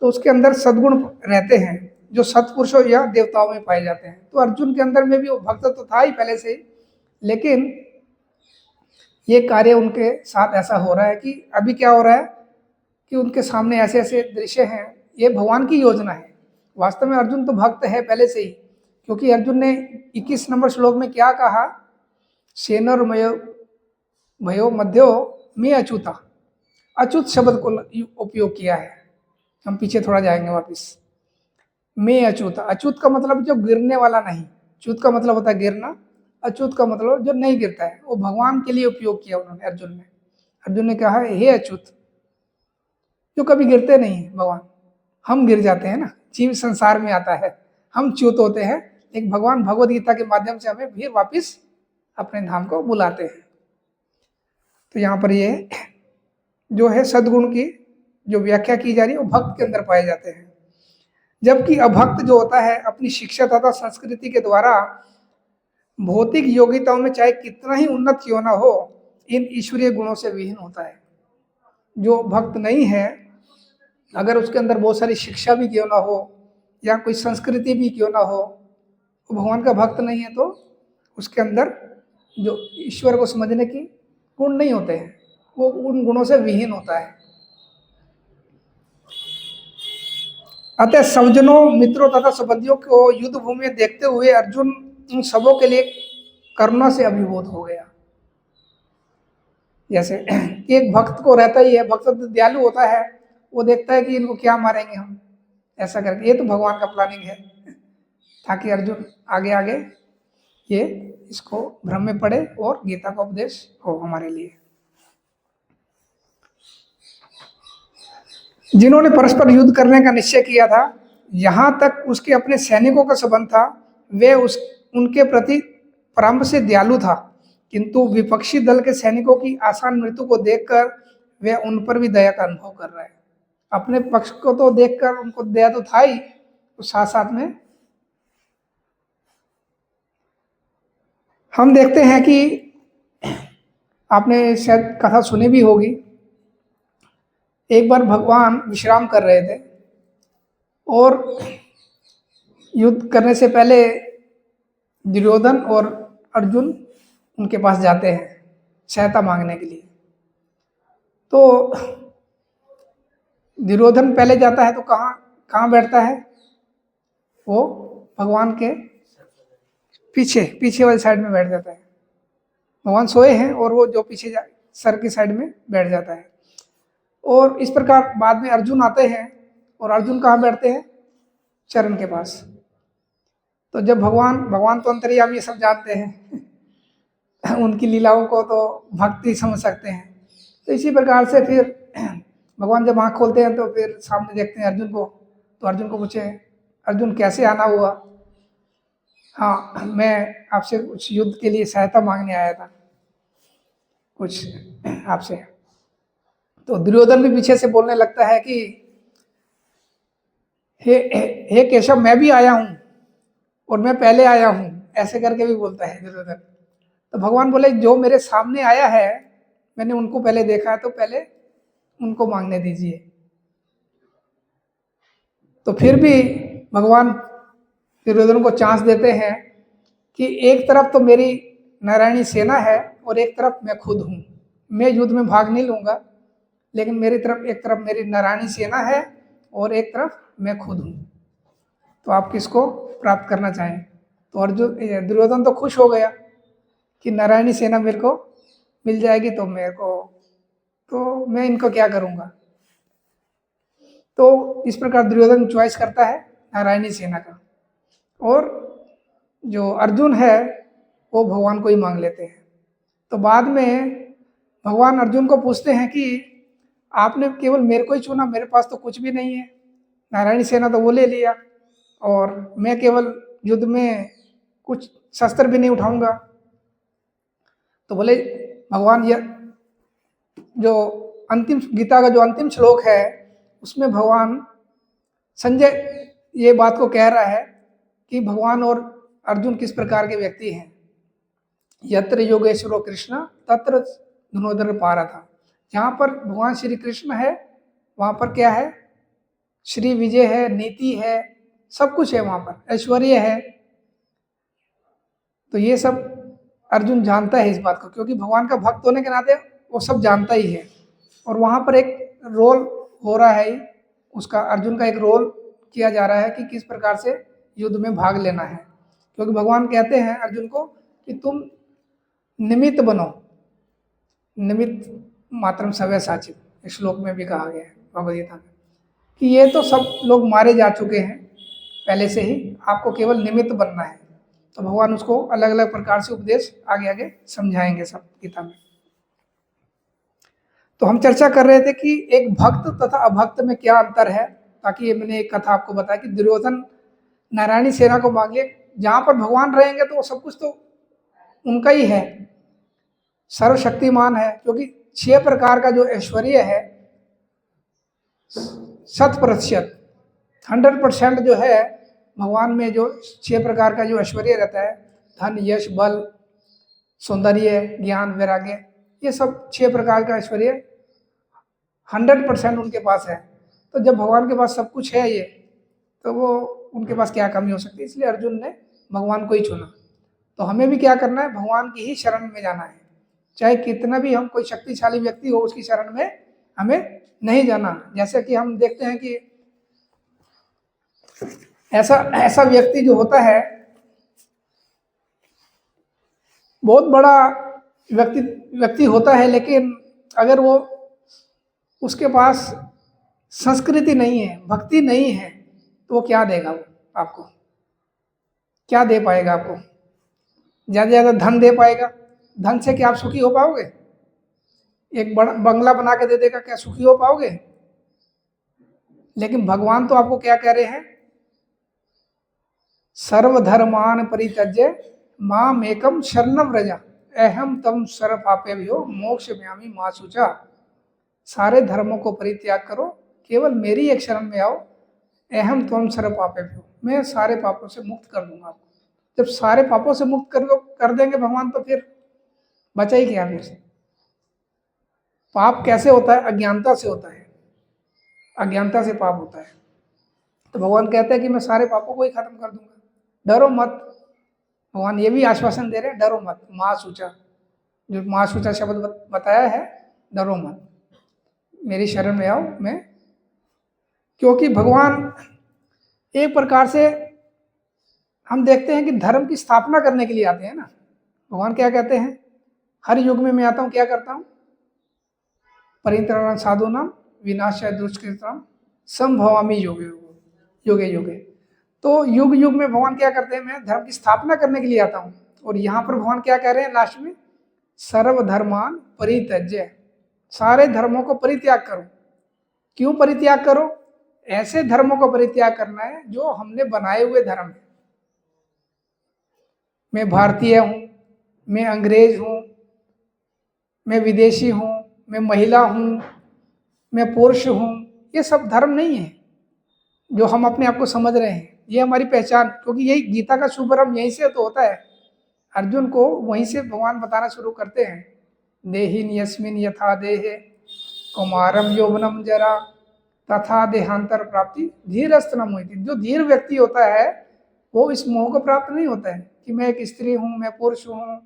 तो उसके अंदर सद्गुण रहते हैं जो सत्पुरुषों या देवताओं में पाए जाते हैं। तो अर्जुन के अंदर में भी वो भक्त तो था ही पहले से ही, लेकिन ये कार्य उनके साथ ऐसा हो रहा है कि अभी क्या हो रहा है कि उनके सामने ऐसे ऐसे दृश्य हैं। ये भगवान की योजना है। वास्तव में अर्जुन तो भक्त है पहले से ही, क्योंकि अर्जुन ने 21 नंबर श्लोक में क्या कहा, सेनोर्मयो भयो मध्यो में अच्युता, अच्युत शब्द को उपयोग किया है। हम पीछे थोड़ा जाएंगे वापिस। में अच्युत, अच्युत का मतलब जो गिरने वाला नहीं, च्युत का मतलब होता है गिरना, अच्युत का मतलब जो नहीं गिरता है, वो भगवान के लिए उपयोग किया उन्होंने अर्जुन ने। अर्जुन ने कहा हे अच्युत, जो कभी गिरते नहीं है भगवान। हम गिर जाते हैं ना, जीव संसार में आता है, हम च्युत होते हैं, लेकिन भगवान भगवद गीता के माध्यम से हमें फिर वापिस अपने धाम को बुलाते हैं। तो यहाँ पर ये जो है सद्गुण की जो व्याख्या की जा रही है वो भक्त के अंदर पाए जाते हैं। जबकि अभक्त जो होता है अपनी शिक्षा तथा संस्कृति के द्वारा भौतिक योग्यताओं में चाहे कितना ही उन्नत क्यों ना हो, इन ईश्वरीय गुणों से विहीन होता है। जो भक्त नहीं है, अगर उसके अंदर बहुत सारी शिक्षा भी क्यों ना हो या कोई संस्कृति भी क्यों ना हो, वो भगवान का भक्त नहीं है, तो उसके अंदर जो ईश्वर को समझने की गुण नहीं होते हैं, वो उन गुणों से विहीन होता है। अतः सज्जनों, मित्रों तथा संबंधियों को युद्ध भूमि में देखते हुए अर्जुन उन सबों के लिए करुणा से अभिभूत हो गया। जैसे एक भक्त को रहता ही है, भक्त तो दयालु होता है, वो देखता है कि इनको क्या मारेंगे हम, ऐसा करके। ये तो भगवान का प्लानिंग है ताकि अर्जुन आगे आगे ये इसको भ्रम में पड़े और गीता का उपदेश हो हमारे लिए। जिन्होंने परस्पर युद्ध करने का निश्चय किया था, यहाँ तक उसके अपने सैनिकों का संबंध था, वे उनके प्रति प्रारंभ से दयालु था, किंतु विपक्षी दल के सैनिकों की आसान मृत्यु को देखकर वे उन पर भी दया का अनुभव कर रहे हैं। अपने पक्ष को तो देखकर उनको दया तो था ही, तो साथ साथ में हम देखते हैं कि आपने शायद कथा सुनी भी होगी। एक बार भगवान विश्राम कर रहे थे और युद्ध करने से पहले दुर्योधन और अर्जुन उनके पास जाते हैं सहायता मांगने के लिए। तो दुर्योधन पहले जाता है तो कहाँ बैठता है, वो भगवान के पीछे वाली साइड में बैठ जाता है। भगवान सोए हैं और वो जो पीछे सर की साइड में बैठ जाता है। और इस प्रकार बाद में अर्जुन आते हैं और अर्जुन कहाँ बैठते हैं, चरण के पास। तो जब भगवान तो अंतर्यामी ये सब जानते हैं उनकी लीलाओं को तो भक्ति समझ सकते हैं। तो इसी प्रकार से फिर भगवान जब आँख खोलते हैं तो फिर सामने देखते हैं अर्जुन को। तो अर्जुन को पूछे, अर्जुन कैसे आना हुआ? हाँ, मैं आपसे कुछ युद्ध के लिए सहायता मांगने आया था कुछ आपसे। तो दुर्योधन भी पीछे से बोलने लगता है कि हे केशव, मैं भी आया हूँ और मैं पहले आया हूँ, ऐसे करके भी बोलता है दुर्योधन। तो भगवान बोले, जो मेरे सामने आया है मैंने उनको पहले देखा है, तो पहले उनको मांगने दीजिए। तो फिर भी भगवान दुर्योधन को चांस देते हैं कि एक तरफ तो मेरी नारायणी सेना है और एक तरफ मैं खुद हूँ। मैं युद्ध में भाग नहीं लूंगा, लेकिन मेरी तरफ एक तरफ मेरी नारायणी सेना है और एक तरफ मैं खुद हूँ। तो आप किसको प्राप्त करना चाहें? तो अर्जुन दुर्योधन तो खुश हो गया कि नारायणी सेना मेरे को मिल जाएगी, तो मैं इनको क्या करूँगा। तो इस प्रकार दुर्योधन चॉइस करता है नारायणी सेना का, और जो अर्जुन है वो भगवान को ही मांग लेते हैं। तो बाद में भगवान अर्जुन को पूछते हैं कि आपने केवल मेरे को ही चुना, मेरे पास तो कुछ भी नहीं है, नारायणी सेना तो वो ले लिया, और मैं केवल युद्ध में कुछ शस्त्र भी नहीं उठाऊंगा। तो बोले भगवान, ये जो अंतिम गीता का जो अंतिम श्लोक है उसमें भगवान संजय ये बात को कह रहा है कि भगवान और अर्जुन किस प्रकार के व्यक्ति हैं। यत्र योगेश्वरो कृष्ण तत्र धनुर्धर पारथा। जहाँ पर भगवान श्री कृष्ण है वहाँ पर क्या है, श्री विजय है, नीति है, सब कुछ है, वहाँ पर ऐश्वर्य है। तो ये सब अर्जुन जानता है इस बात को, क्योंकि भगवान का भक्त होने के नाते वो सब जानता ही है। और वहाँ पर एक रोल हो रहा है, उसका अर्जुन का एक रोल किया जा रहा है कि किस प्रकार से युद्ध में भाग लेना है। क्योंकि भगवान कहते हैं अर्जुन को कि तुम निमित्त बनो, निमित्त मात्रम सव्य साचित, इस श्लोक में भी कहा गया है भगवद्गीता में, कि ये तो सब लोग मारे जा चुके हैं पहले से ही, आपको केवल निमित्त बनना है। तो भगवान उसको अलग अलग प्रकार से उपदेश आगे आगे समझाएंगे सब गीता में। तो हम चर्चा कर रहे थे कि एक भक्त तथा अभक्त में क्या अंतर है, ताकि मैंने एक कथा आपको बताया कि दुर्योधन नारायणी सेना को मांग लिए, जहां पर भगवान रहेंगे तो वो सब कुछ तो उनका ही है, सर्वशक्तिमान है। क्योंकि 6 प्रकार का जो ऐश्वर्य है 100%, 100% जो है भगवान में, जो 6 प्रकार का जो ऐश्वर्य रहता है, धन, यश, बल, सौंदर्य, ज्ञान, वैराग्य, ये सब 6 प्रकार का ऐश्वर्य 100% उनके पास है। तो जब भगवान के पास सब कुछ है ये, तो वो उनके पास क्या कमी हो सकती है। इसलिए अर्जुन ने भगवान को ही चुना। तो हमें भी क्या करना है, भगवान की ही शरण में जाना है। चाहे कितना भी हम कोई शक्तिशाली व्यक्ति हो, उसकी शरण में हमें नहीं जाना। जैसे कि हम देखते हैं कि ऐसा व्यक्ति जो होता है, बहुत बड़ा व्यक्ति होता है, लेकिन अगर वो उसके पास संस्कृति नहीं है, भक्ति नहीं है, तो वो क्या देगा, वो आपको क्या दे पाएगा? आपको ज़्यादा ज़्यादा धन दे पाएगा। धन से क्या आप सुखी हो पाओगे? एक बड़ा बंगला बना के दे देगा, क्या सुखी हो पाओगे? लेकिन भगवान तो आपको क्या कह रहे हैं, सर्वधर्मान परित्यज्य माम एकम शरणम व्रज अहम तम सर्व पापेभ्यो मोक्षयामि मा शुचा। सारे धर्मों को परित्याग करो, केवल मेरी एक शरण में आओ। अहम त्वम सर्व पापेभ्यो, मैं सारे पापों से मुक्त कर दूंगा आपको। जब सारे पापों से मुक्त कर देंगे भगवान, तो फिर बचा ही क्या फिर से? पाप कैसे होता है? अज्ञानता से होता है, अज्ञानता से पाप होता है। तो भगवान कहते हैं कि मैं सारे पापों को ही खत्म कर दूंगा, डरो मत। भगवान ये भी आश्वासन दे रहे हैं, डरो मत। माँ सूचा, जो माँ सूचा शब्द बताया है, डरो मत, मेरी शरण में आओ। मैं, क्योंकि भगवान एक प्रकार से हम देखते हैं कि धर्म की स्थापना करने के लिए आते हैं ना। भगवान क्या कहते हैं, हर युग में मैं आता हूँ, क्या करता हूँ, परित्राणाय साधूनां विनाशाय दुष्कृतां संभवामि युगे युगे। तो युग युग में भगवान क्या करते हैं, मैं धर्म की स्थापना करने के लिए आता हूँ। और यहाँ पर भगवान क्या कह रहे हैं लास्ट में, सर्वधर्मान परित्यज्य, सारे धर्मों को परित्याग करो। क्यों परित्याग करो? ऐसे धर्मों को परित्याग करना है जो हमने बनाए हुए धर्म है। मैं भारतीय हूँ, मैं अंग्रेज हूँ, मैं विदेशी हूँ, मैं महिला हूँ, मैं पुरुष हूँ, ये सब धर्म नहीं है जो हम अपने आप को समझ रहे हैं। ये हमारी पहचान, क्योंकि यही गीता का शुभारंभ यहीं से तो होता है। अर्जुन को वहीं से भगवान बताना शुरू करते हैं, देहिन यस्मिन यथा देहे कौमारम यौवनम जरा तथा देहांतर प्राप्ति धीरस्त न मोहित। जो धीर व्यक्ति होता है वो इस मोह को प्राप्त नहीं होता है कि मैं एक स्त्री हूँ, मैं पुरुष हूँ।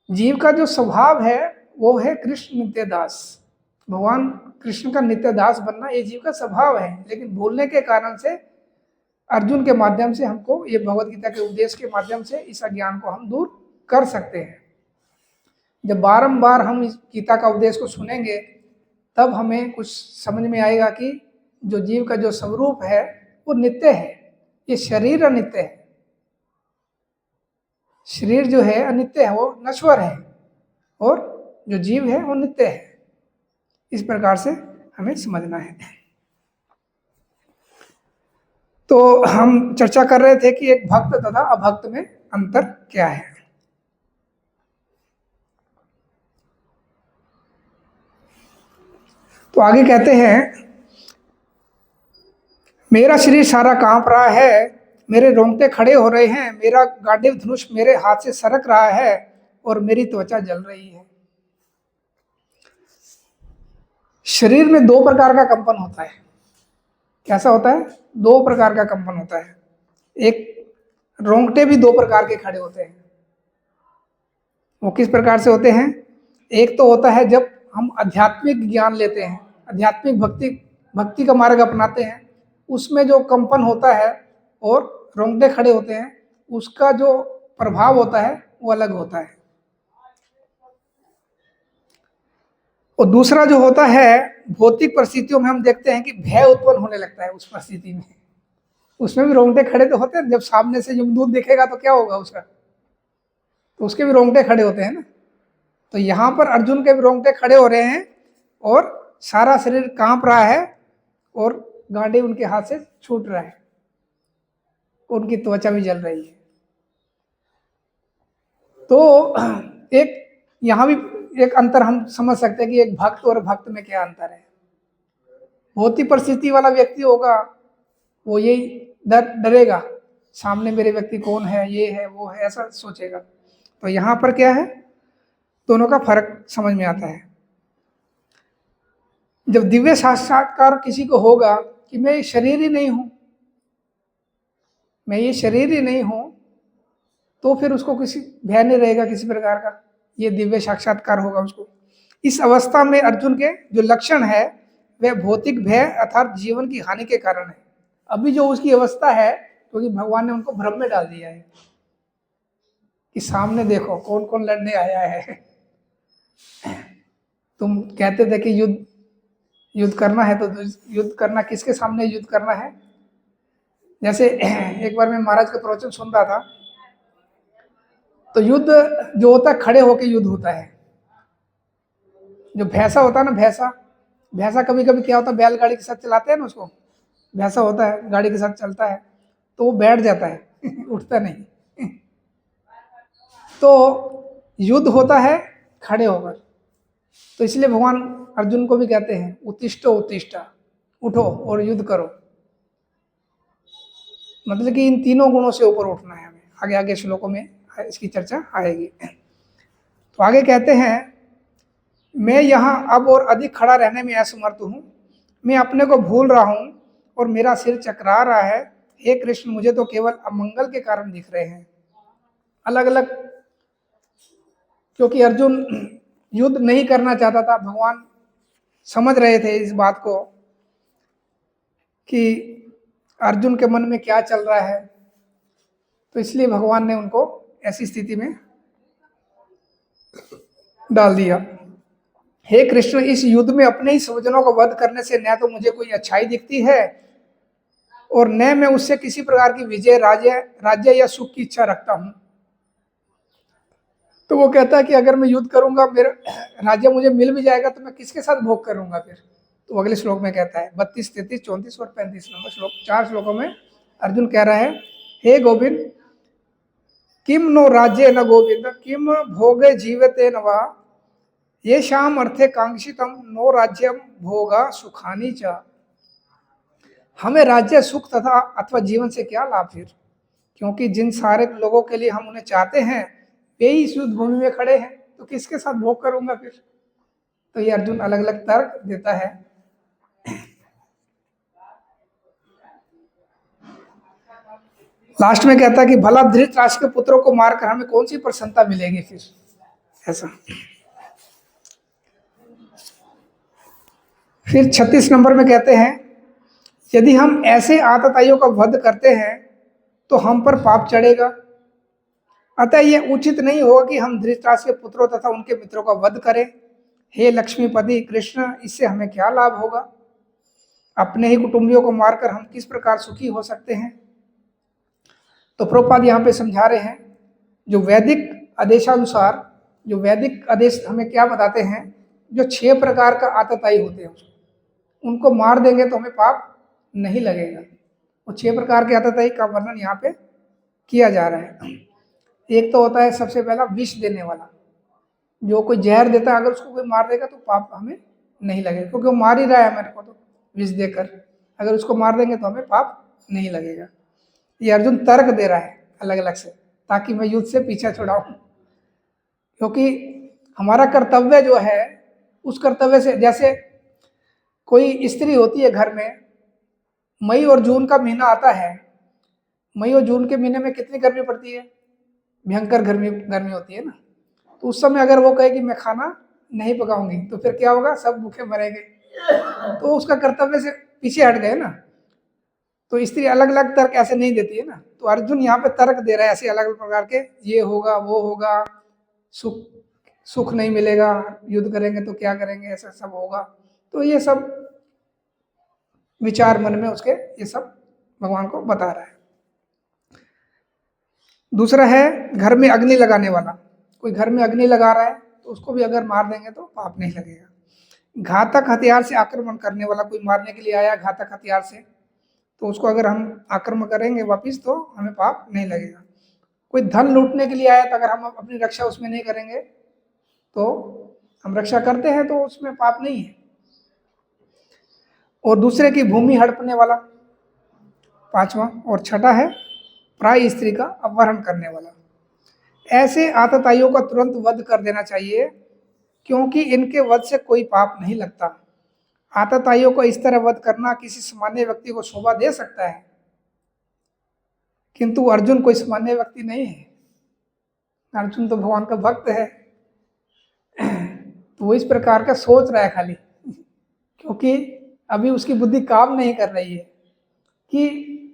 जीव का जो स्वभाव है वो है कृष्ण नित्य दास। भगवान कृष्ण का नित्य दास बनना ये जीव का स्वभाव है। लेकिन भूलने के कारण से अर्जुन के माध्यम से हमको, ये भगवत गीता के उपदेश के माध्यम से इस अज्ञान को हम दूर कर सकते हैं। जब बारंबार हम इस गीता का उपदेश को सुनेंगे तब हमें कुछ समझ में आएगा कि जो जीव का जो स्वरूप है वो नित्य है, ये शरीर अनित्य है। शरीर जो है अनित्य है, वो नश्वर है, और जो जीव है वो नित्य है। इस प्रकार से हमें समझना है। तो हम चर्चा कर रहे थे कि एक भक्त तथा अभक्त में अंतर क्या है। तो आगे कहते हैं, मेरा शरीर सारा कांप रहा है, मेरे रोंगटे खड़े हो रहे हैं, मेरा गांडीव धनुष मेरे हाथ से सरक रहा है और मेरी त्वचा जल रही है। शरीर में दो प्रकार का कंपन होता है। कैसा होता है? दो प्रकार का कंपन होता है। एक, रोंगटे भी दो प्रकार के खड़े होते हैं। वो किस प्रकार से होते हैं? एक तो होता है जब हम आध्यात्मिक ज्ञान लेते हैं, आध्यात्मिक भक्ति का मार्ग अपनाते हैं, उसमें जो कंपन होता है और रोंगटे खड़े होते हैं, उसका जो प्रभाव होता है वो अलग होता है। और दूसरा जो होता है, भौतिक परिस्थितियों में हम देखते हैं कि भय उत्पन्न होने लगता है उस परिस्थिति में। उसमें भी रोंगटे खड़े तो होते हैं। जब सामने से यमदूत दिखेगा तो क्या होगा उसका? तो उसके भी रोंगटे खड़े होते हैं ना। तो यहाँ पर अर्जुन के भी रोंगटे खड़े हो रहे हैं और सारा शरीर कांप रहा है और गांडी उनके हाथ से छूट रहा है, उनकी त्वचा भी जल रही है। तो एक यहाँ भी एक अंतर हम समझ सकते हैं कि एक भक्त और भक्त में क्या अंतर है। भौतिक परिस्थिति वाला व्यक्ति होगा, वो यही डरेगा, सामने मेरे व्यक्ति कौन है, ये है वो है, ऐसा सोचेगा। तो यहाँ पर क्या है, दोनों का फर्क समझ में आता है। जब दिव्य साक्षात्कार किसी को होगा कि मैं शरीर ही नहीं हूं, मैं ये शरीर ही नहीं हूं, तो फिर उसको किसी भय नहीं रहेगा किसी प्रकार का। ये दिव्य साक्षात्कार होगा उसको। इस अवस्था में अर्जुन के जो लक्षण है वह भौतिक भय अर्थात जीवन की हानि के कारण है। अभी जो उसकी अवस्था है, क्योंकि भगवान ने उनको भ्रम में डाल दिया है कि सामने देखो कौन कौन लड़ने आया है। तुम कहते थे कि युद्ध करना है, तो युद्ध करना किसके सामने युद्ध करना है? जैसे एक बार मैं महाराज का प्रवचन सुन रहा था, तो युद्ध जो होता है खड़े होके युद्ध होता है। जो भैंसा होता है ना, भैंसा कभी कभी क्या होता है, बैलगाड़ी के साथ चलाते हैं ना उसको, भैंसा होता है गाड़ी के साथ चलता है तो वो बैठ जाता है उठता नहीं। तो युद्ध होता है खड़े होकर। तो इसलिए भगवान अर्जुन को भी कहते हैं उत्तिष्ठो उत्तिष्ठा, उठो और युद्ध करो। मतलब कि इन तीनों गुणों से ऊपर उठना है हमें। आगे आगे श्लोकों में इसकी चर्चा आएगी। तो आगे कहते हैं, मैं यहाँ अब और अधिक खड़ा रहने में असमर्थ हूँ, मैं अपने को भूल रहा हूँ और मेरा सिर चकरा रहा है। हे कृष्ण, मुझे तो केवल अमंगल के कारण दिख रहे हैं। अलग अलग, क्योंकि अर्जुन युद्ध नहीं करना चाहता था, भगवान समझ रहे थे इस बात को कि अर्जुन के मन में क्या चल रहा है, तो इसलिए भगवान ने उनको ऐसी स्थिति में डाल दिया। हे कृष्ण, इस युद्ध में अपने ही स्वजनों को वध करने से न तो मुझे कोई अच्छाई दिखती है और न मैं उससे किसी प्रकार की विजय, राज्य या सुख की इच्छा रखता हूं। तो वो कहता है कि अगर मैं युद्ध करूंगा, मेरा राज्य मुझे मिल भी जाएगा, तो मैं किसके साथ भोग करूंगा फिर? तो अगले श्लोक में कहता है 32, 33, 34 और 35 नंबर श्लोक, 4 श्लोकों में अर्जुन कह रहा है, हे गोविंद, किम नो राज्य न गोविंद, किम भोगे जीवते न वा, ये शाम अर्थे कांक्षितम नो राज्यम भोगा सुखानी च। हमें राज्य, सुख तथा अथवा जीवन से क्या लाभ फिर, क्योंकि जिन सारे लोगों के लिए हम उन्हें चाहते हैं वे ही इस युद्ध भूमि में खड़े हैं, तो किसके साथ भोग करूंगा फिर? तो ये अर्जुन अलग अलग तर्क देता है। लास्ट में कहता है कि भला धृतराष्ट्र के पुत्रों को मारकर हमें कौन सी प्रसन्नता मिलेगी फिर, ऐसा। फिर 36 नंबर में कहते हैं, यदि हम ऐसे आतताइयों का वध करते हैं तो हम पर पाप चढ़ेगा, अतः यह उचित नहीं होगा कि हम धृतराष्ट्र के पुत्रों तथा उनके मित्रों का वध करें। हे लक्ष्मीपति कृष्ण, इससे हमें क्या लाभ होगा? अपने ही कुटुंबियों को मारकर हम किस प्रकार सुखी हो सकते हैं? तो प्रभुपाद यहाँ पे समझा रहे हैं, जो वैदिक आदेशानुसार, जो वैदिक आदेश हमें क्या बताते हैं, जो 6 प्रकार का आतताई होते हैं उनको मार देंगे तो हमें पाप नहीं लगेगा। वो 6 प्रकार के आतताई का वर्णन यहाँ पे किया जा रहा है। एक तो होता है सबसे पहला विष देने वाला, जो कोई जहर देता है, अगर उसको कोई मार देगा तो पाप हमें नहीं लगेगा, क्योंकि वो मार ही रहा है मेरे को तो विष देकर। अगर उसको मार देंगे तो हमें पाप नहीं लगेगा। ये अर्जुन तर्क दे रहा है अलग अलग से, ताकि मैं युद्ध से पीछा छुड़ाऊं। क्योंकि हमारा कर्तव्य जो है, उस कर्तव्य से, जैसे कोई स्त्री होती है घर में, मई और जून का महीना आता है, मई और जून के महीने में कितनी गर्मी पड़ती है, भयंकर गर्मी गर्मी होती है ना। तो उस समय अगर वो कहे कि मैं खाना नहीं पकाऊंगी, तो फिर क्या होगा, सब भूखे मरेंगे। तो उसका कर्तव्य से पीछे हट गए ना। तो स्त्री अलग अलग तर्क ऐसे नहीं देती है ना। तो अर्जुन यहाँ पे तर्क दे रहा है ऐसे अलग अलग प्रकार के, ये होगा वो होगा, सुख सुख नहीं मिलेगा, युद्ध करेंगे तो क्या करेंगे, ऐसा सब होगा। तो ये सब विचार मन में उसके, ये सब भगवान को बता रहा है। दूसरा है घर में अग्नि लगाने वाला। कोई घर में अग्नि लगा रहा है तो उसको भी अगर मार देंगे तो पाप नहीं लगेगा। घातक हथियार से आक्रमण करने वाला, कोई मारने के लिए आया घातक हथियार से, तो उसको अगर हम आक्रमण करेंगे वापिस तो हमें पाप नहीं लगेगा। कोई धन लूटने के लिए आया, तो अगर हम अपनी रक्षा उसमें नहीं करेंगे, तो हम रक्षा करते हैं तो उसमें पाप नहीं है। और दूसरे की भूमि हड़पने वाला, पांचवा। और छठा है प्राय स्त्री का अपहरण करने वाला। ऐसे आतताइयों का तुरंत वध कर देना चाहिए, क्योंकि इनके वध से कोई पाप नहीं लगता। आतताइयों को इस तरह वध करना किसी सामान्य व्यक्ति को शोभा दे सकता है, किंतु अर्जुन कोई सामान्य व्यक्ति नहीं है। अर्जुन तो भगवान का भक्त है। तो वो इस प्रकार का सोच रहा है खाली, क्योंकि अभी उसकी बुद्धि काम नहीं कर रही है कि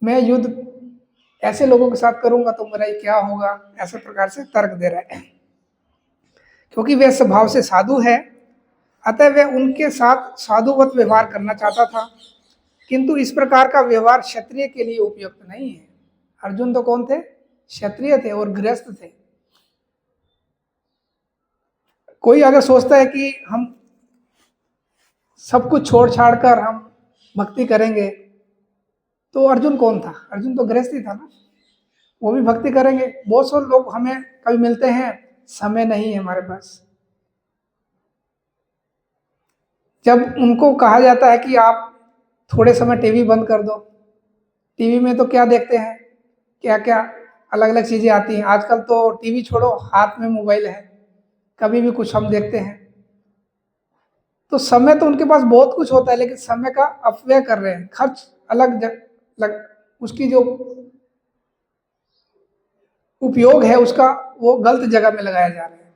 मैं युद्ध ऐसे लोगों के साथ करूंगा तो मेरा क्या होगा, ऐसे प्रकार से तर्क दे रहा है। क्योंकि वह स्वभाव से साधु है, अतः वह उनके साथ साधुवत व्यवहार करना चाहता था, किंतु इस प्रकार का व्यवहार क्षत्रिय के लिए उपयुक्त नहीं है। अर्जुन तो कौन थे, क्षत्रिय थे और गृहस्थ थे। कोई अगर सोचता है कि हम सब कुछ छोड़ छाड़ कर हम भक्ति करेंगे, तो अर्जुन कौन था, अर्जुन तो गृहस्थी था ना। वो भी भक्ति करेंगे। बहुत से लोग हमें कभी मिलते हैं, समय नहीं है हमारे पास। जब उनको कहा जाता है कि आप थोड़े समय टीवी बंद कर दो, टीवी में तो क्या देखते हैं, क्या क्या अलग अलग चीजें आती हैं। आजकल तो टीवी छोड़ो, हाथ में मोबाइल है, कभी भी कुछ हम देखते हैं। तो समय तो उनके पास बहुत कुछ होता है, लेकिन समय का अपव्यय कर रहे हैं, खर्च उसकी जो उपयोग है उसका वो गलत जगह में लगाया जा रहा है।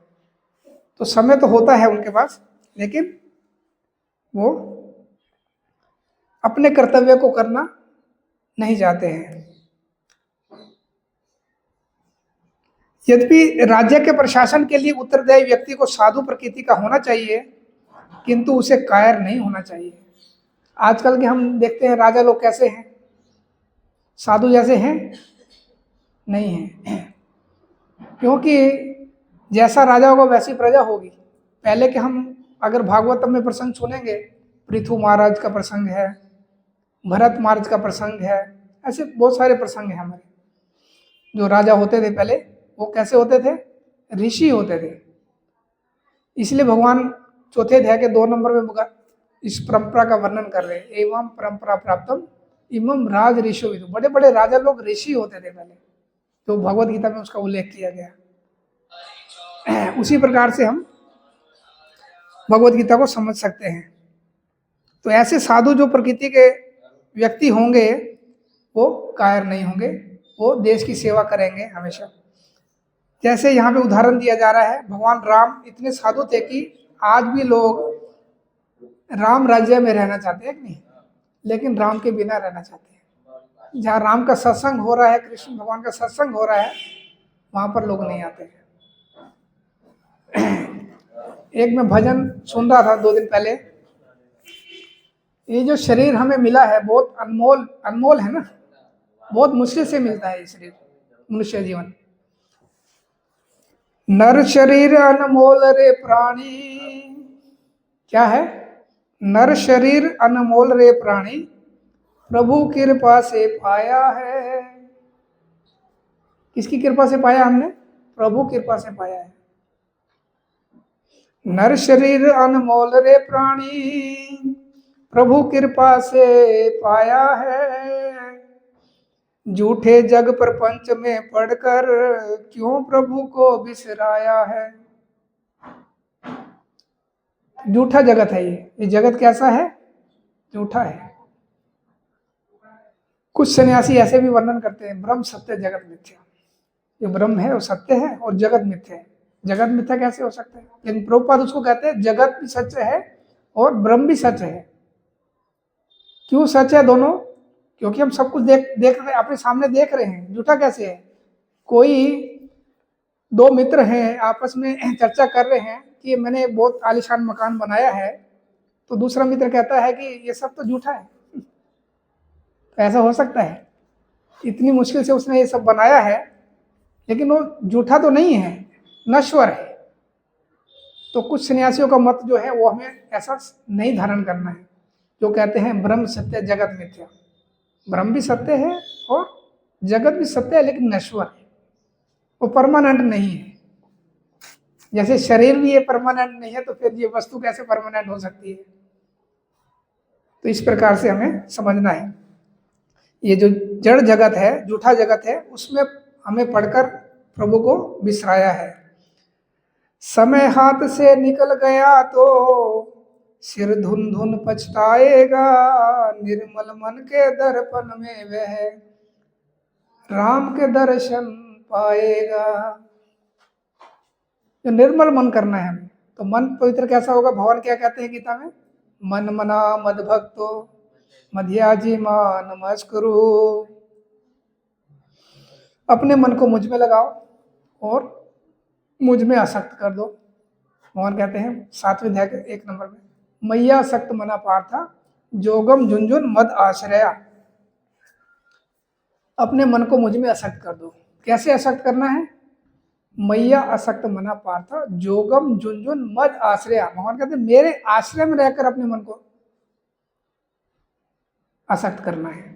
तो समय तो होता है उनके पास, लेकिन वो अपने कर्तव्य को करना नहीं चाहते हैं। यद्यपि राज्य के प्रशासन के लिए उत्तरदायी व्यक्ति को साधु प्रकृति का होना चाहिए, किंतु उसे कायर नहीं होना चाहिए। आजकल के हम देखते हैं राजा लोग कैसे हैं, साधु जैसे हैं नहीं हैं। क्योंकि जैसा राजा होगा वैसी प्रजा होगी। पहले के हम अगर भागवतम में प्रसंग सुनेंगे, पृथु महाराज का प्रसंग है, भरत महाराज का प्रसंग है, ऐसे बहुत सारे प्रसंग हैं हमारे। जो राजा होते थे पहले वो कैसे होते थे, ऋषि होते थे। इसलिए भगवान चौथे अध्याय के 2 नंबर में इस परंपरा का वर्णन कर रहे हैं। एवं परंपरा प्राप्तम इमम राज ऋषि विदु। बड़े बड़े राजा लोग ऋषि होते थे पहले, तो भगवत गीता में उसका उल्लेख किया गया। उसी प्रकार से हम भगवत गीता को समझ सकते हैं। तो ऐसे साधु जो प्रकृति के व्यक्ति होंगे वो कायर नहीं होंगे, वो देश की सेवा करेंगे हमेशा। जैसे यहाँ पे उदाहरण दिया जा रहा है, भगवान राम इतने साधु थे कि आज भी लोग राम राज्य में रहना चाहते हैं कि नहीं, लेकिन राम के बिना रहना चाहते हैं। जहाँ राम का सत्संग हो रहा है, कृष्ण भगवान का सत्संग हो रहा है, वहां पर लोग नहीं आते हैं। एक मैं भजन सुन रहा था 2 दिन पहले। ये जो शरीर हमें मिला है बहुत अनमोल अनमोल है ना, बहुत मुश्किल से मिलता है ये शरीर, मनुष्य जीवन। नर शरीर अनमोल रे प्राणी, क्या है, नर शरीर अनमोल रे प्राणी, प्रभु कृपा से पाया है। किसकी कृपा से पाया हमने, प्रभु कृपा से पाया है। नर शरीर अनमोल रे प्राणी, प्रभु कृपा से पाया है। झूठे जग प्रपंच में पढ़कर क्यों प्रभु को बिसराया है। झूठा जगत है ये जगत कैसा है? झूठा है। कुछ सन्यासी ऐसे भी वर्णन करते हैं, ब्रह्म सत्य जगत मिथ्या। जो ब्रह्म है वो सत्य है और जगत मिथ्या है। जगत मिथ्या कैसे हो सकता है? लेकिन प्रभुपाद उसको कहते हैं जगत भी सच है और ब्रह्म भी सच है। क्यों सच है दोनों? क्योंकि हम सब कुछ देख रहे हैं, अपने सामने देख रहे हैं। झूठा कैसे है? कोई दो मित्र हैं, आपस में चर्चा कर रहे हैं कि मैंने बहुत आलीशान मकान बनाया है, तो दूसरा मित्र कहता है कि ये सब तो झूठा है। तो ऐसा हो सकता है? इतनी मुश्किल से उसने ये सब बनाया है, लेकिन वो झूठा तो नहीं है, नश्वर है। तो कुछ सन्यासियों का मत जो है वो हमें ऐसा नहीं धारण करना है, जो कहते हैं ब्रह्म सत्य जगत मिथ्या। ब्रह्म भी सत्य है और जगत भी सत्य है, लेकिन नश्वर है, वो परमानेंट नहीं है। जैसे शरीर भी ये परमानेंट नहीं है, तो फिर ये वस्तु कैसे परमानेंट हो सकती है? तो इस प्रकार से हमें समझना है। ये जो जड़ जगत है, झूठा जगत है, उसमें हमें पढ़कर प्रभु को बिसराया है। समय हाथ से निकल गया तो सिर धुन धुन पछताएगा, निर्मल मन के दर्पण में वह राम के दर्शन पाएगा। जो निर्मल मन करना है हमें, तो मन पवित्र कैसा होगा? भगवान क्या कहते हैं गीता में? मन मना मद भक्तो मध्याजी मा नमस्कुरु। अपने मन को मुझ में लगाओ और मुझ में आसक्त कर दो। भगवान कहते हैं 7वें अध्याय के 1 नंबर में, मैया सक्त मना पार्था जोगम झुंझुन मद आश्रया। अपने मन को मुझ में आसक्त कर दो। कैसे आसक्त करना है? मैया असक्त मना पार्था जोगम झुंझुन मद आश्रया। भगवान कहते हैं मेरे आश्रय में रहकर अपने मन को आसक्त करना है।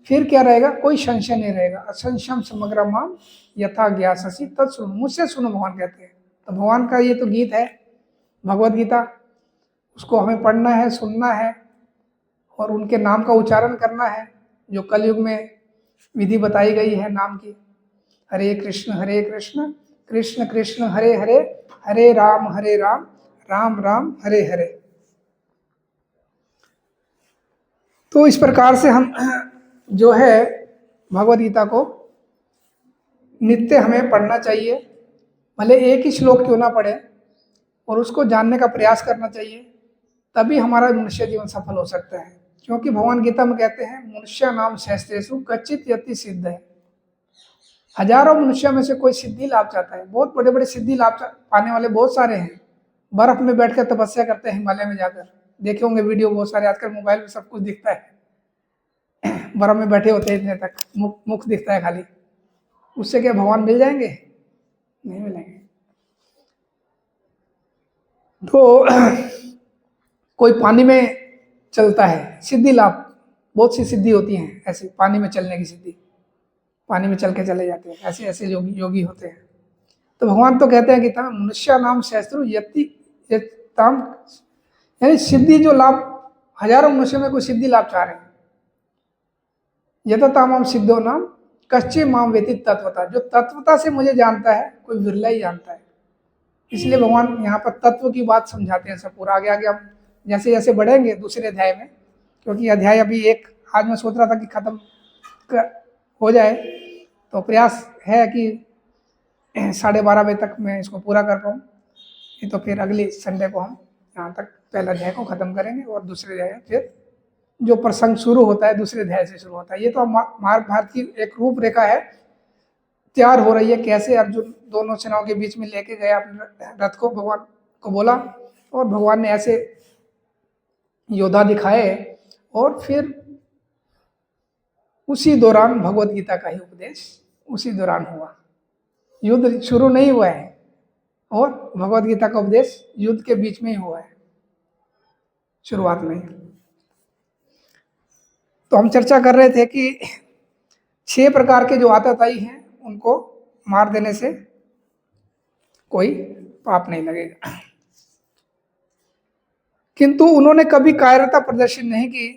फिर क्या रहेगा? कोई संशय नहीं रहेगा। असंशयम समग्र माम यथा ज्ञाससि तत्सुनो। मुझसे सुनो, भगवान कहते हैं। तो भगवान का ये तो गीत है, भगवत गीता, उसको हमें पढ़ना है, सुनना है और उनके नाम का उच्चारण करना है, जो कलयुग में विधि बताई गई है नाम की। हरे कृष्ण कृष्ण कृष्ण हरे हरे, हरे राम राम राम हरे हरे। तो इस प्रकार से हम जो है भगवद गीता को नित्य हमें पढ़ना चाहिए, भले एक ही श्लोक क्यों ना पढ़े, और उसको जानने का प्रयास करना चाहिए। तभी हमारा मनुष्य जीवन सफल हो सकता है। क्योंकि भगवान गीता में कहते हैं मनुष्य नाम सहस्त्रेषु कच्चित यति सिद्ध है। हजारों मनुष्यों में से कोई सिद्धि लाभ चाहता है। बहुत बड़े बड़े सिद्धि लाभ पाने वाले बहुत सारे हैं। बर्फ में बैठकर तपस्या करते हैं, हिमालय में जाकर, देखे होंगे वीडियो बहुत सारे। आजकल मोबाइल में सब कुछ दिखता है। बर्फ में बैठे होते हैं इतने तक, मुख दिखता है खाली। उससे क्या भगवान मिल जाएंगे? नहीं मिलेंगे। तो कोई पानी में चलता है, सिद्धि लाभ, बहुत सी सिद्धि होती हैं ऐसी, पानी में चलने की सिद्धि, पानी में चल के चले जाते हैं, ऐसे ऐसे योगी होते हैं। तो भगवान तो कहते हैं कि तम मनुष्य नाम सहस्त्रु यति यताम, यानी सिद्धि जो लाभ, हजारों मनुष्यों में कोई सिद्धि लाभ चाह रहे हैं। यतताम सिद्धो नाम कच्चे माम व्यतीत तत्वता। जो तत्वता से मुझे जानता है कोई विरला ही जानता है। इसलिए भगवान यहाँ पर तत्व की बात समझाते हैं सब। पूरा आगे आगे हम जैसे जैसे बढ़ेंगे दूसरे अध्याय में, क्योंकि अध्याय अभी एक आज मैं सोच रहा था कि खत्म हो जाए, तो प्रयास है कि 12:30 बजे तक मैं इसको पूरा कर पाऊँ। नहीं तो फिर अगली संडे को हम यहाँ तक पहला अध्याय को खत्म करेंगे और दूसरे अध्याय फिर जो प्रसंग शुरू होता है दूसरे अध्याय से शुरू होता है। ये तो महाभारत की एक रूपरेखा है, तैयार हो रही है। कैसे अर्जुन दोनों सेनाओं के बीच में लेके गया अपने रथ को, भगवान को बोला, और भगवान ने ऐसे योद्धा दिखाए, और फिर उसी दौरान भगवत गीता का ही उपदेश उसी दौरान हुआ। युद्ध शुरू नहीं हुआ है और भगवत गीता का उपदेश युद्ध के बीच में ही हुआ है, शुरुआत में। तो हम चर्चा कर रहे थे कि 6 प्रकार के जो आतताई हैं उनको मार देने से कोई पाप नहीं लगेगा। किंतु उन्होंने कभी कायरता प्रदर्शित नहीं की।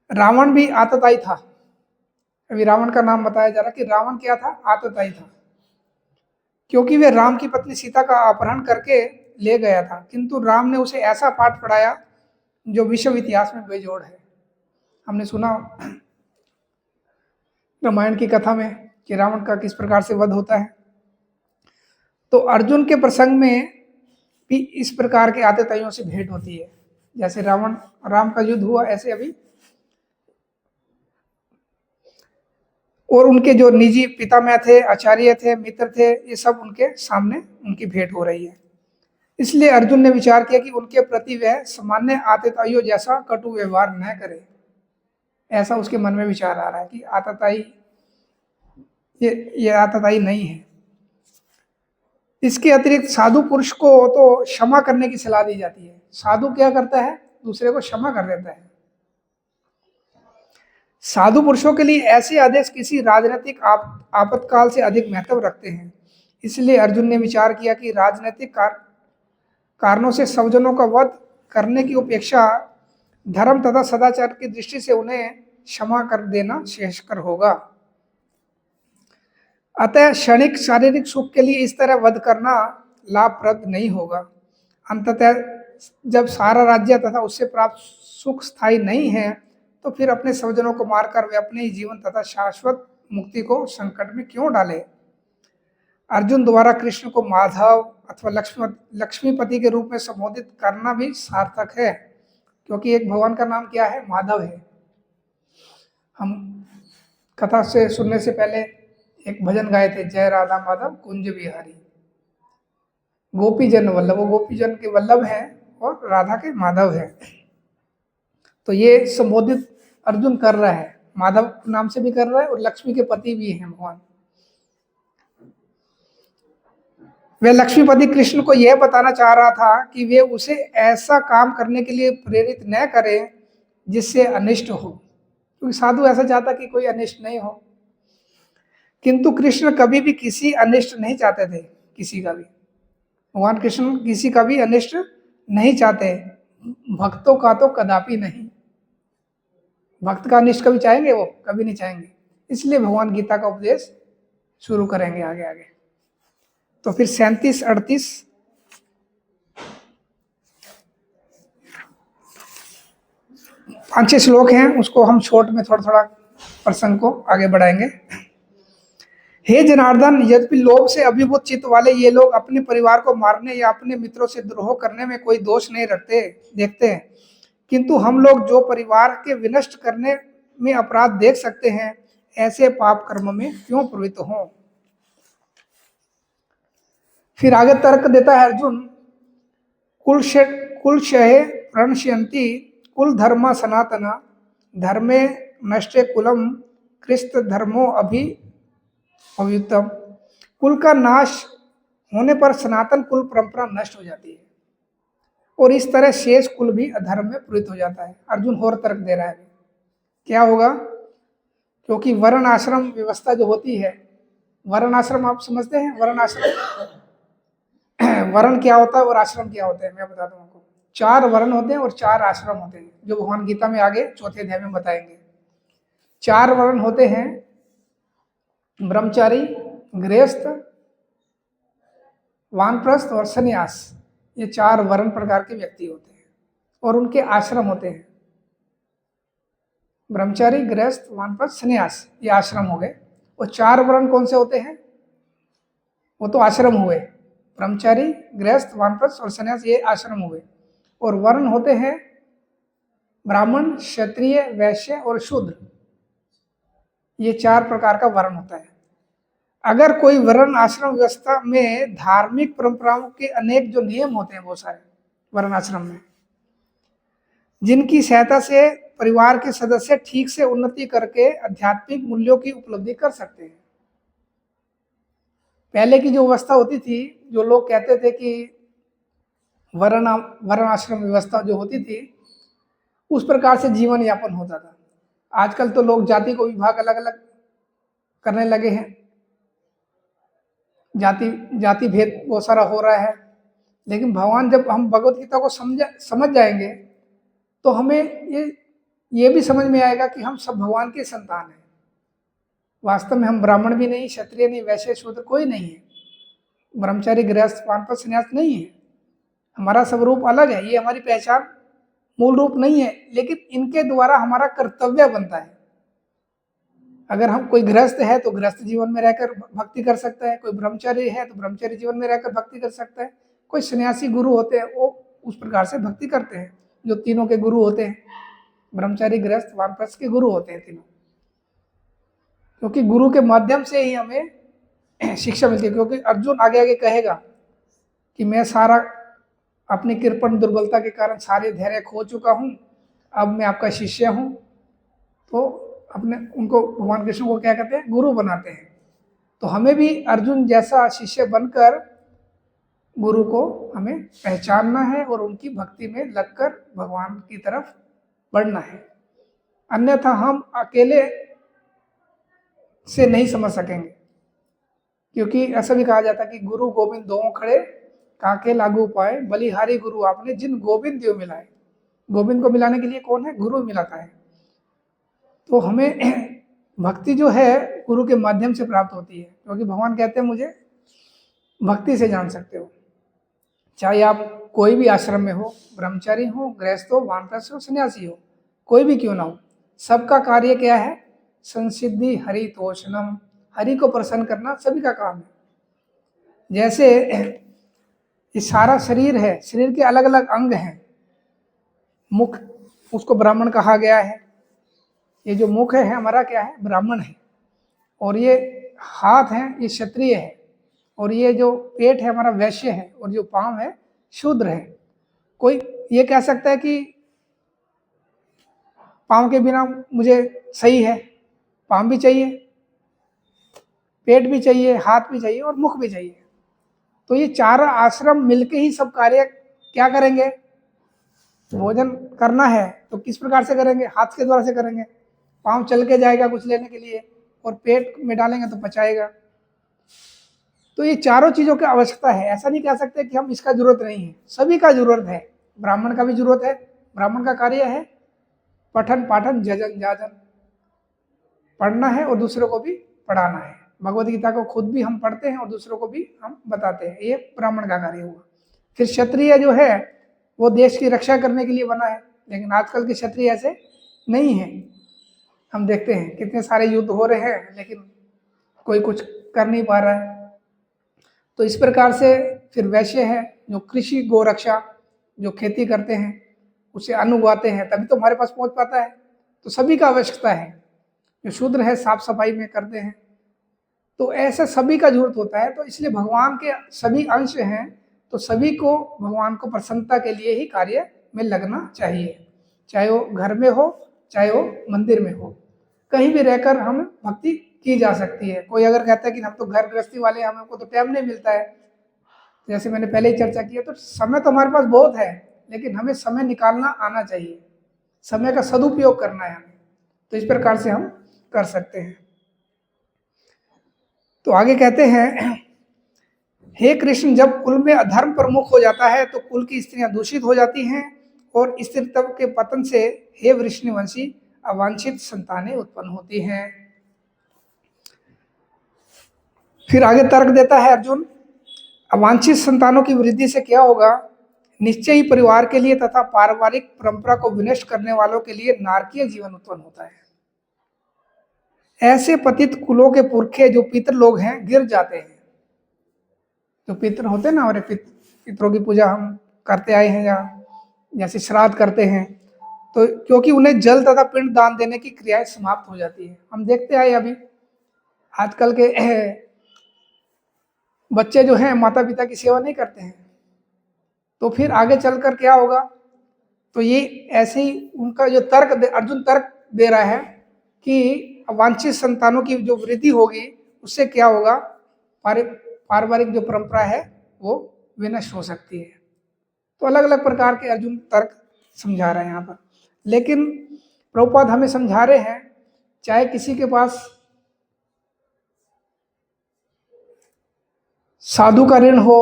रावण भी आतताई था। अभी रावण का नाम बताया जा रहा कि रावण क्या था, आतताई था, क्योंकि वे राम की पत्नी सीता का अपहरण करके ले गया था, किंतु राम ने उसे ऐसा पाठ पढ़ाया जो विश्व इतिहास में बेजोड़ है। हमने सुना रामायण की कथा में कि रावण का किस प्रकार से वध होता है। तो अर्जुन के प्रसंग में भी इस प्रकार के आतताइयों से भेंट होती है। जैसे राम का युद्ध हुआ, ऐसे अभी और उनके जो निजी पितामह थे, आचार्य थे, मित्र थे, ये सब उनके सामने उनकी भेंट हो रही है। इसलिए अर्जुन ने विचार किया कि उनके प्रति वह सामान्य आतताइयों जैसा कटु व्यवहार न करे। ऐसा उसके मन में विचार आ रहा है कि आतताई ये आतताई नहीं है। इसके अतिरिक्त साधु पुरुष को तो क्षमा करने की सलाह दी जाती है। साधु क्या करता है, दूसरे को क्षमा कर देता है। साधु पुरुषों के लिए ऐसे आदेश किसी राजनीतिक आपातकाल से अधिक महत्व रखते हैं। इसलिए अर्जुन ने विचार किया कि राजनीतिक कारणों से स्वजनों का वध करने की अपेक्षा धर्म तथा सदाचार की दृष्टि से उन्हें क्षमा कर देना श्रेयस्कर होगा। अतः क्षणिक शारीरिक सुख के लिए इस तरह वध करना लाभप्रद नहीं होगा। अंततः जब सारा राज्य तथा उससे प्राप्त सुख स्थायी नहीं है, तो फिर अपने स्वजनों को मारकर वे अपने ही जीवन तथा शाश्वत मुक्ति को संकट में क्यों डाले। अर्जुन द्वारा कृष्ण को माधव अथवा लक्ष्मीपति के रूप में संबोधित करना भी सार्थक है, क्योंकि एक भगवान का नाम क्या है, माधव है। हम कथा से सुनने से पहले एक भजन गाए थे, जय राधा माधव कुंज बिहारी। गोपी जन वल्लभ, वो गोपी जन के वल्लभ है और राधा के माधव है। तो ये संबोधित अर्जुन कर रहा है, माधव नाम से भी कर रहा है और लक्ष्मी के पति भी हैं भगवान। वे लक्ष्मीपति कृष्ण को यह बताना चाह रहा था कि वे उसे ऐसा काम करने के लिए प्रेरित न करें जिससे अनिष्ट हो, क्योंकि साधु ऐसा चाहता कि कोई अनिष्ट नहीं हो। किंतु कृष्ण कभी भी किसी अनिष्ट नहीं चाहते थे, किसी का भी। भगवान कृष्ण किसी का भी अनिष्ट नहीं चाहते, भक्तों का तो कदापि नहीं। भक्त का अनिष्ट कभी चाहेंगे? वो कभी नहीं चाहेंगे। इसलिए भगवान गीता का उपदेश शुरू करेंगे आगे आगे। तो फिर 37-38 5-6 श्लोक हैं, उसको हम शॉर्ट में थोड़ा थोड़ा प्रसंग को आगे बढ़ाएंगे। हे जनार्दन, यद्यपि लोभ से अभिभूत चित्त वाले ये लोग अपने परिवार को मारने या अपने मित्रों से द्रोह करने में कोई दोष नहीं देखते हैं, किंतु हम लोग जो परिवार के विनष्ट करने में अपराध देख सकते हैं, ऐसे पाप कर्म में क्यों प्रवृत्त हों। फिर आगे तर्क देता है अर्जुन, कुल क्षये प्रणश्यन्ति कुल धर्म सनातना धर्मे नष्टे कुलम कृष्ण धर्मो अव्युत्तम। कुल का नाश होने पर सनातन कुल परंपरा नष्ट हो जाती है और इस तरह शेष कुल भी अधर्म में प्रवृत्त हो जाता है। अर्जुन और तर्क दे रहा है, क्या होगा? क्योंकि वर्ण आश्रम व्यवस्था जो होती है, वर्ण आश्रम आप समझते हैं? वर्ण आश्रम, वर्ण क्या होता है और आश्रम क्या होता है, मैं बताता हूँ आपको। 4 वर्ण होते हैं और 4 आश्रम होते हैं, जो भगवान गीता में आगे 4थे अध्याय में बताएंगे। 4 वर्ण होते हैं, ब्रह्मचारी, गृहस्थ, वानप्रस्थ और सन्यास। ये 4 वर्ण प्रकार के व्यक्ति होते हैं और उनके आश्रम होते हैं। ब्रह्मचारी, गृहस्थ, वानप्रस्थ, सन्यास, ये आश्रम हो गए। और 4 वर्ण कौन से होते हैं? वो तो आश्रम हुए, ब्रह्मचारी, गृहस्थ, वानप्रस्थ और सन्यास, ये आश्रम हुए। और वर्ण होते हैं ब्राह्मण, क्षत्रिय, वैश्य और शूद्र। ये 4 प्रकार का वर्ण होता है। अगर कोई वर्ण आश्रम व्यवस्था में धार्मिक परंपराओं के अनेक जो नियम होते हैं, बहुत सारे वर्ण आश्रम में, जिनकी सहायता से परिवार के सदस्य ठीक से उन्नति करके आध्यात्मिक मूल्यों की उपलब्धि कर सकते हैं। पहले की जो व्यवस्था होती थी, जो लोग कहते थे कि वर्ण आश्रम व्यवस्था जो होती थी, उस प्रकार से जीवन यापन होता था। आजकल तो लोग जाति को विभाग अलग अलग करने लगे हैं, जाति भेद बहुत सारा हो रहा है। लेकिन भगवान जब हम भगवत गीता को समझ जाएंगे तो हमें ये भी समझ में आएगा कि हम सब भगवान के संतान हैं। वास्तव में हम ब्राह्मण भी नहीं, क्षत्रिय नहीं, वैश्य शूद्र कोई नहीं है, ब्रह्मचारी गृहस्थ वानप्रस्थ सन्यास नहीं है। हमारा सब रूप अलग है, ये हमारी पहचान मूल रूप नहीं है, लेकिन इनके द्वारा हमारा कर्तव्य बनता है। अगर हम कोई गृहस्थ है तो गृहस्थ जीवन में रहकर भक्ति कर सकता है, कोई ब्रह्मचारी है तो ब्रह्मचारी जीवन में रहकर भक्ति कर सकता है, कोई सन्यासी गुरु होते हैं वो उस प्रकार से भक्ति करते हैं, जो तीनों के गुरु होते हैं, ब्रह्मचारी गृहस्थ वानप्रस्थ के गुरु होते हैं तीनों। क्योंकि गुरु के माध्यम से ही हमें शिक्षा मिलती है। क्योंकि अर्जुन आगे आगे कहेगा कि मैं सारा अपनी कृपण दुर्बलता के कारण सारे धैर्य खो चुका हूँ, अब मैं आपका शिष्य हूँ। तो अपने उनको भगवान कृष्ण को क्या कहते हैं, गुरु बनाते हैं। तो हमें भी अर्जुन जैसा शिष्य बनकर गुरु को हमें पहचानना है और उनकी भक्ति में लगकर भगवान की तरफ बढ़ना है। अन्यथा हम अकेले से नहीं समझ सकेंगे। क्योंकि ऐसा भी कहा जाता है कि गुरु गोविंद दोनों खड़े काके लागू पाए, बलिहारी गुरु आपने जिन गोविंद दियो मिलाए। गोविंद को मिलाने के लिए कौन है, गुरु मिलाता है। तो हमें भक्ति जो है गुरु के माध्यम से प्राप्त होती है। क्योंकि भगवान कहते हैं मुझे भक्ति से जान सकते हो, चाहे आप कोई भी आश्रम में हो, ब्रह्मचारी हो, गृहस्थ हो, वानप्रस्थ हो, सन्यासी हो, कोई भी क्यों ना हो, सबका कार्य क्या है, संसिद्धि हरि तोषणम, हरि को प्रसन्न करना सभी का काम है। जैसे ये सारा शरीर है, शरीर के अलग अलग अंग हैं। मुख, उसको ब्राह्मण कहा गया है। ये जो मुख है हमारा क्या है, ब्राह्मण है। और ये हाथ है, ये क्षत्रिय है। और ये जो पेट है हमारा वैश्य है। और जो पांव है शूद्र है। कोई ये कह सकता है कि पांव के बिना मुझे सही है, पांव भी चाहिए, पेट भी चाहिए, हाथ भी चाहिए और मुख भी चाहिए। तो ये चार आश्रम मिलके ही सब कार्य क्या करेंगे, भोजन करना है तो किस प्रकार से करेंगे, हाथ के द्वारा से करेंगे। पांव चल के जाएगा कुछ लेने के लिए और पेट में डालेंगे तो पचाएगा। तो ये चारों चीजों की आवश्यकता है। ऐसा नहीं कह सकते कि हम इसका जरूरत नहीं है, सभी का जरूरत है। ब्राह्मण का भी जरूरत है, ब्राह्मण का कार्य है पठन पाठन जजन जाजन, पढ़ना है और दूसरों को भी पढ़ाना है। भगवत गीता को खुद भी हम पढ़ते हैं और दूसरों को भी हम बताते हैं, ये ब्राह्मण का कार्य हुआ। फिर क्षत्रिय जो है वो देश की रक्षा करने के लिए बना है। लेकिन आजकल के क्षत्रिय ऐसे नहीं है। हम देखते हैं कितने सारे युद्ध हो रहे हैं लेकिन कोई कुछ कर नहीं पा रहा है। तो इस प्रकार से फिर वैश्य है जो कृषि गोरक्षा, जो खेती करते हैं, उसे अन्न उगाते हैं, तभी तो हमारे पास पहुंच पाता है। तो सभी का आवश्यकता है। जो शूद्र है साफ सफाई में करते हैं। तो ऐसा सभी का जरूरत होता है। तो इसलिए भगवान के सभी अंश हैं, तो सभी को भगवान को प्रसन्नता के लिए ही कार्य में लगना चाहिए। चाहे वो घर में हो, चाहे वो मंदिर में हो, कहीं भी रहकर हम भक्ति की जा सकती है। कोई अगर कहता है कि हम तो घर गृहस्थी वाले हैं, हमको तो टाइम नहीं मिलता है, जैसे मैंने पहले ही चर्चा की है, तो समय तो हमारे पास बहुत है, लेकिन हमें समय निकालना आना चाहिए, समय का सदुपयोग करना है हमें। तो इस प्रकार से हम कर सकते हैं। तो आगे कहते हैं, हे कृष्ण, जब कुल में अधर्म प्रमुख हो जाता है तो कुल की स्त्रियां दूषित हो जाती हैं और स्त्रीत्व के पतन से हे वृष्णिवंशी अवांछित संतानें उत्पन्न होती हैं। फिर आगे तर्क देता है अर्जुन, अवांछित संतानों की वृद्धि से क्या होगा, निश्चय ही परिवार के लिए तथा पारिवारिक परंपरा को विनष्ट करने वालों के लिए नारकीय जीवन उत्पन्न होता है। ऐसे पतित कुलों के पुरखे जो पितर लोग हैं गिर जाते हैं। जो पितर होते हैं ना, हमारे पितरों की पूजा हम करते आए हैं, या जैसे श्राद्ध करते हैं, तो क्योंकि उन्हें जल तथा पिंड दान देने की क्रियाएं समाप्त हो जाती है। हम देखते आए अभी आजकल के बच्चे जो हैं माता पिता की सेवा नहीं करते हैं, तो फिर आगे चलकर क्या होगा। तो ये ऐसे ही उनका जो तर्क अर्जुन तर्क दे रहा है कि अवांछित संतानों की जो वृद्धि होगी उससे क्या होगा, पारिवारिक जो परंपरा है वो विनष्ट हो सकती है। तो अलग अलग प्रकार के अर्जुन तर्क समझा रहे हैं यहाँ पर। लेकिन प्रभुपाद हमें समझा रहे हैं, चाहे किसी के पास साधु का ऋण हो,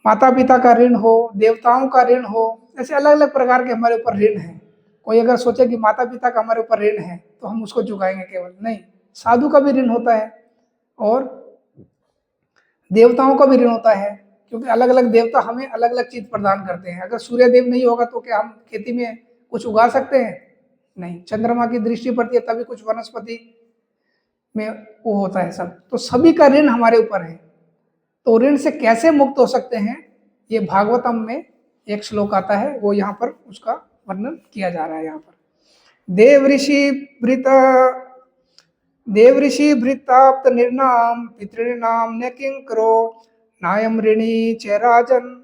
माता पिता का ऋण हो, देवताओं का ऋण हो, ऐसे अलग अलग प्रकार के हमारे ऊपर ऋण हैं। कोई अगर सोचे कि माता पिता का हमारे ऊपर ऋण है तो हम उसको चुकाएंगे, केवल नहीं, साधु का भी ऋण होता है और देवताओं का भी ऋण होता है, क्योंकि अलग अलग देवता हमें अलग अलग चीज प्रदान करते हैं। अगर सूर्य देव नहीं होगा तो क्या हम खेती में कुछ उगा सकते हैं? नहीं। चंद्रमा की दृष्टि पड़ती है तभी कुछ वनस्पति में वो होता है सब। तो सभी का ऋण हमारे ऊपर है। तो ऋण से कैसे मुक्त हो सकते हैं, ये भागवतम में एक श्लोक आता है, वो यहाँ पर उसका वर्णन किया जा रहा है। यहाँ पर देवऋषि भृताप्त निर्णाम पितृणाम न किंकरो नायम ऋणी च राजन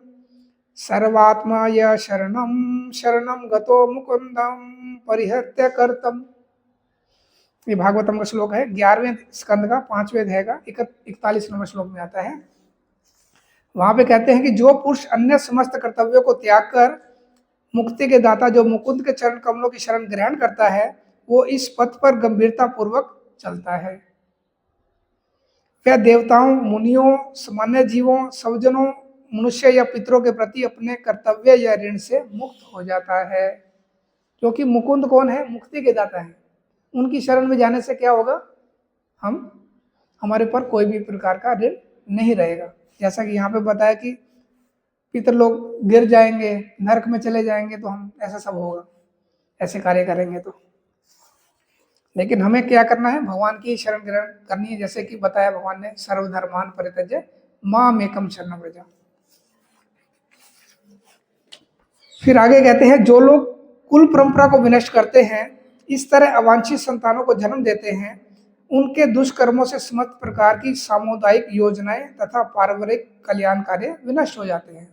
सर्वात्मा य शरणम शरणम गतो मुकुंदम परिहत्य कर्तम। ये भागवतम का श्लोक है, 11वें स्कंद का 5वें अध्याय का 41 नंबर श्लोक में आता है। वहां पे कहते हैं कि जो पुरुष अन्य समस्त कर्तव्यों को त्याग कर मुक्ति के दाता जो मुकुंद के चरण कमलों की शरण ग्रहण करता है, वो इस पथ पर गंभीरता पूर्वक चलता है। वह देवताओं, मुनियों, सामान्य जीवों, सज्जनों, मनुष्य या पितरों के प्रति अपने कर्तव्य या ऋण से मुक्त हो जाता है। क्योंकि मुकुंद कौन है? मुक्ति के दाता है। उनकी शरण में जाने से क्या होगा? हमारे पर कोई भी प्रकार का ऋण नहीं रहेगा। जैसा कि यहाँ पे बताया कि पितर लोग गिर जाएंगे, नरक में चले जाएंगे, तो हम ऐसा सब होगा, ऐसे कार्य करेंगे तो। लेकिन हमें क्या करना है? भगवान की शरण ग्रहण करनी है। जैसे कि बताया भगवान ने, सर्वधर्मान परित्यज्य माम एकम शरणं व्रज। फिर आगे कहते हैं, जो लोग कुल परंपरा को विनष्ट करते हैं, इस तरह अवांछित संतानों को जन्म देते हैं, उनके दुष्कर्मों से समस्त प्रकार की सामुदायिक योजनाएं तथा पारिवारिक कल्याण कार्य विनष्ट हो जाते हैं।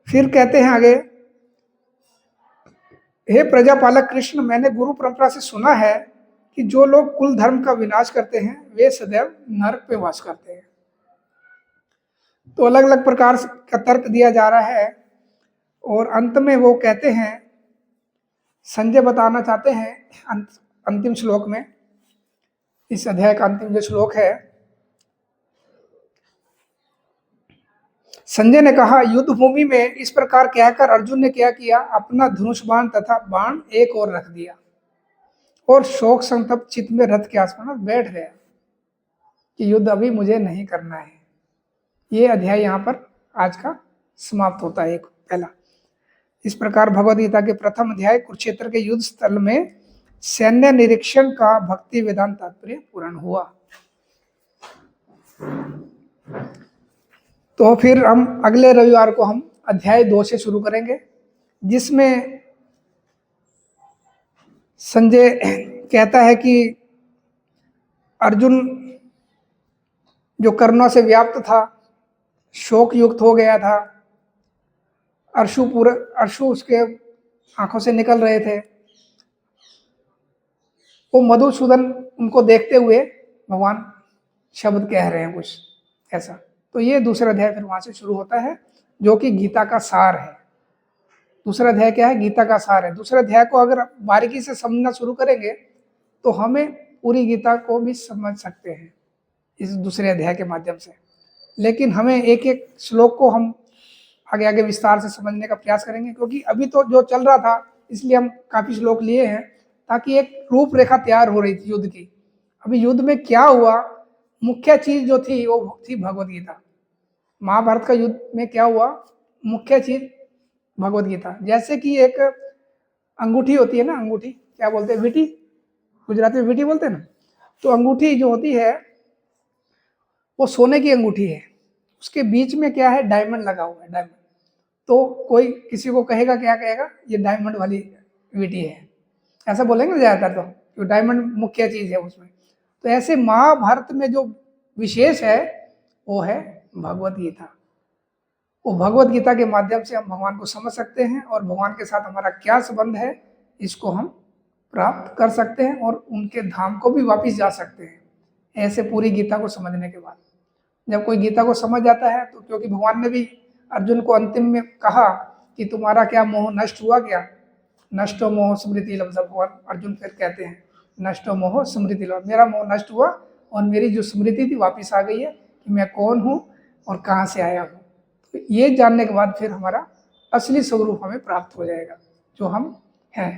फिर कहते हैं आगे, हे प्रजापालक कृष्ण, मैंने गुरु परंपरा से सुना है कि जो लोग कुल धर्म का विनाश करते हैं वे सदैव नरक पे वास करते हैं। तो अलग अलग प्रकार का तर्क दिया जा रहा है और अंत में वो कहते हैं, संजय बताना चाहते हैं अंतिम श्लोक में, इस अध्याय का अंतिम जो श्लोक है, संजय ने कहा, युद्ध भूमि में इस प्रकार कहकर अर्जुन ने क्या किया? अपना धनुष बाण तथा बाण एक ओर रख दिया और शोक संतप्त चित्त में रथ के आसपास बैठ गया कि युद्ध अभी मुझे नहीं करना है। ये अध्याय यहाँ पर आज का समाप्त होता है, एक पहला। इस प्रकार भगवद गीता के प्रथम अध्याय कुरुक्षेत्र के युद्ध स्थल में सैन्य निरीक्षण का भक्ति वेदांत तात्पर्य पूर्ण हुआ। तो फिर हम अगले रविवार को हम अध्याय 2 से शुरू करेंगे, जिसमें संजय कहता है कि अर्जुन जो करुणा से व्याप्त था, शोक युक्त हो गया था, अश्रु उसके आंखों से निकल रहे थे, वो मधुसूदन उनको देखते हुए भगवान शब्द कह रहे हैं कुछ ऐसा। तो ये दूसरा अध्याय फिर वहां से शुरू होता है, जो कि गीता का सार है। दूसरा अध्याय क्या है? गीता का सार है। दूसरे अध्याय को अगर बारीकी से समझना शुरू करेंगे तो हमें पूरी गीता को भी समझ सकते हैं इस दूसरे अध्याय के माध्यम से। लेकिन हमें एक एक श्लोक को हम आगे आगे विस्तार से समझने का प्रयास करेंगे, क्योंकि अभी तो जो चल रहा था इसलिए हम काफी श्लोक लिए हैं, ताकि एक रूपरेखा तैयार हो रही थी युद्ध की। अभी युद्ध में क्या हुआ, मुख्य चीज जो थी वो थी भगवद गीता। महाभारत का युद्ध में क्या हुआ, मुख्य चीज भगवद गीता। जैसे कि एक अंगूठी होती है ना, अंगूठी क्या बोलते हैं? विटी, गुजराती में विटी बोलते हैं ना। तो अंगूठी जो होती है वो सोने की अंगूठी है, उसके बीच में क्या है? डायमंड लगा हुआ है, डायमंड। तो कोई किसी को कहेगा, क्या कहेगा? ये डायमंड वाली विटी है, ऐसा बोलेंगे ज्यादातर, तो डायमंड मुख्य चीज है उसमें। तो ऐसे महाभारत में जो विशेष है वो है भगवद गीता। वो भगवद गीता के माध्यम से हम भगवान को समझ सकते हैं और भगवान के साथ हमारा क्या संबंध है इसको हम प्राप्त कर सकते हैं और उनके धाम को भी वापस जा सकते हैं, ऐसे पूरी गीता को समझने के बाद। जब कोई गीता को समझ जाता है तो, क्योंकि भगवान ने भी अर्जुन को अंतिम में कहा कि तुम्हारा क्या मोह नष्ट हुआ क्या? नष्टो मोह स्मृति लब्ध। भगवान अर्जुन फिर कहते हैं, नष्टो मोह स्मृति लब्ध, मेरा मोह नष्ट हुआ और मेरी जो स्मृति थी वापस आ गई है कि मैं कौन हूँ और कहाँ से आया हूँ। तो ये जानने के बाद फिर हमारा असली स्वरूप हमें प्राप्त हो जाएगा जो हम हैं।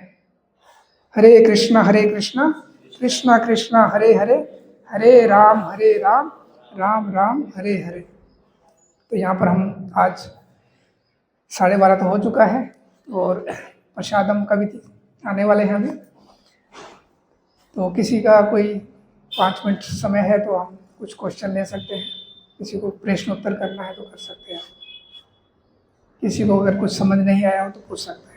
हरे कृष्णा कृष्णा कृष्णा हरे हरे, हरे राम राम राम हरे हरे। तो यहाँ पर हम आज 12:30 तो हो चुका है और प्रसादम का भी आने वाले हैं अभी। तो किसी का कोई 5 मिनट समय है तो हम कुछ क्वेश्चन ले सकते हैं, किसी को प्रश्न उत्तर करना है तो कर सकते हैं, किसी को अगर कुछ समझ नहीं आया हो तो पूछ सकते हैं।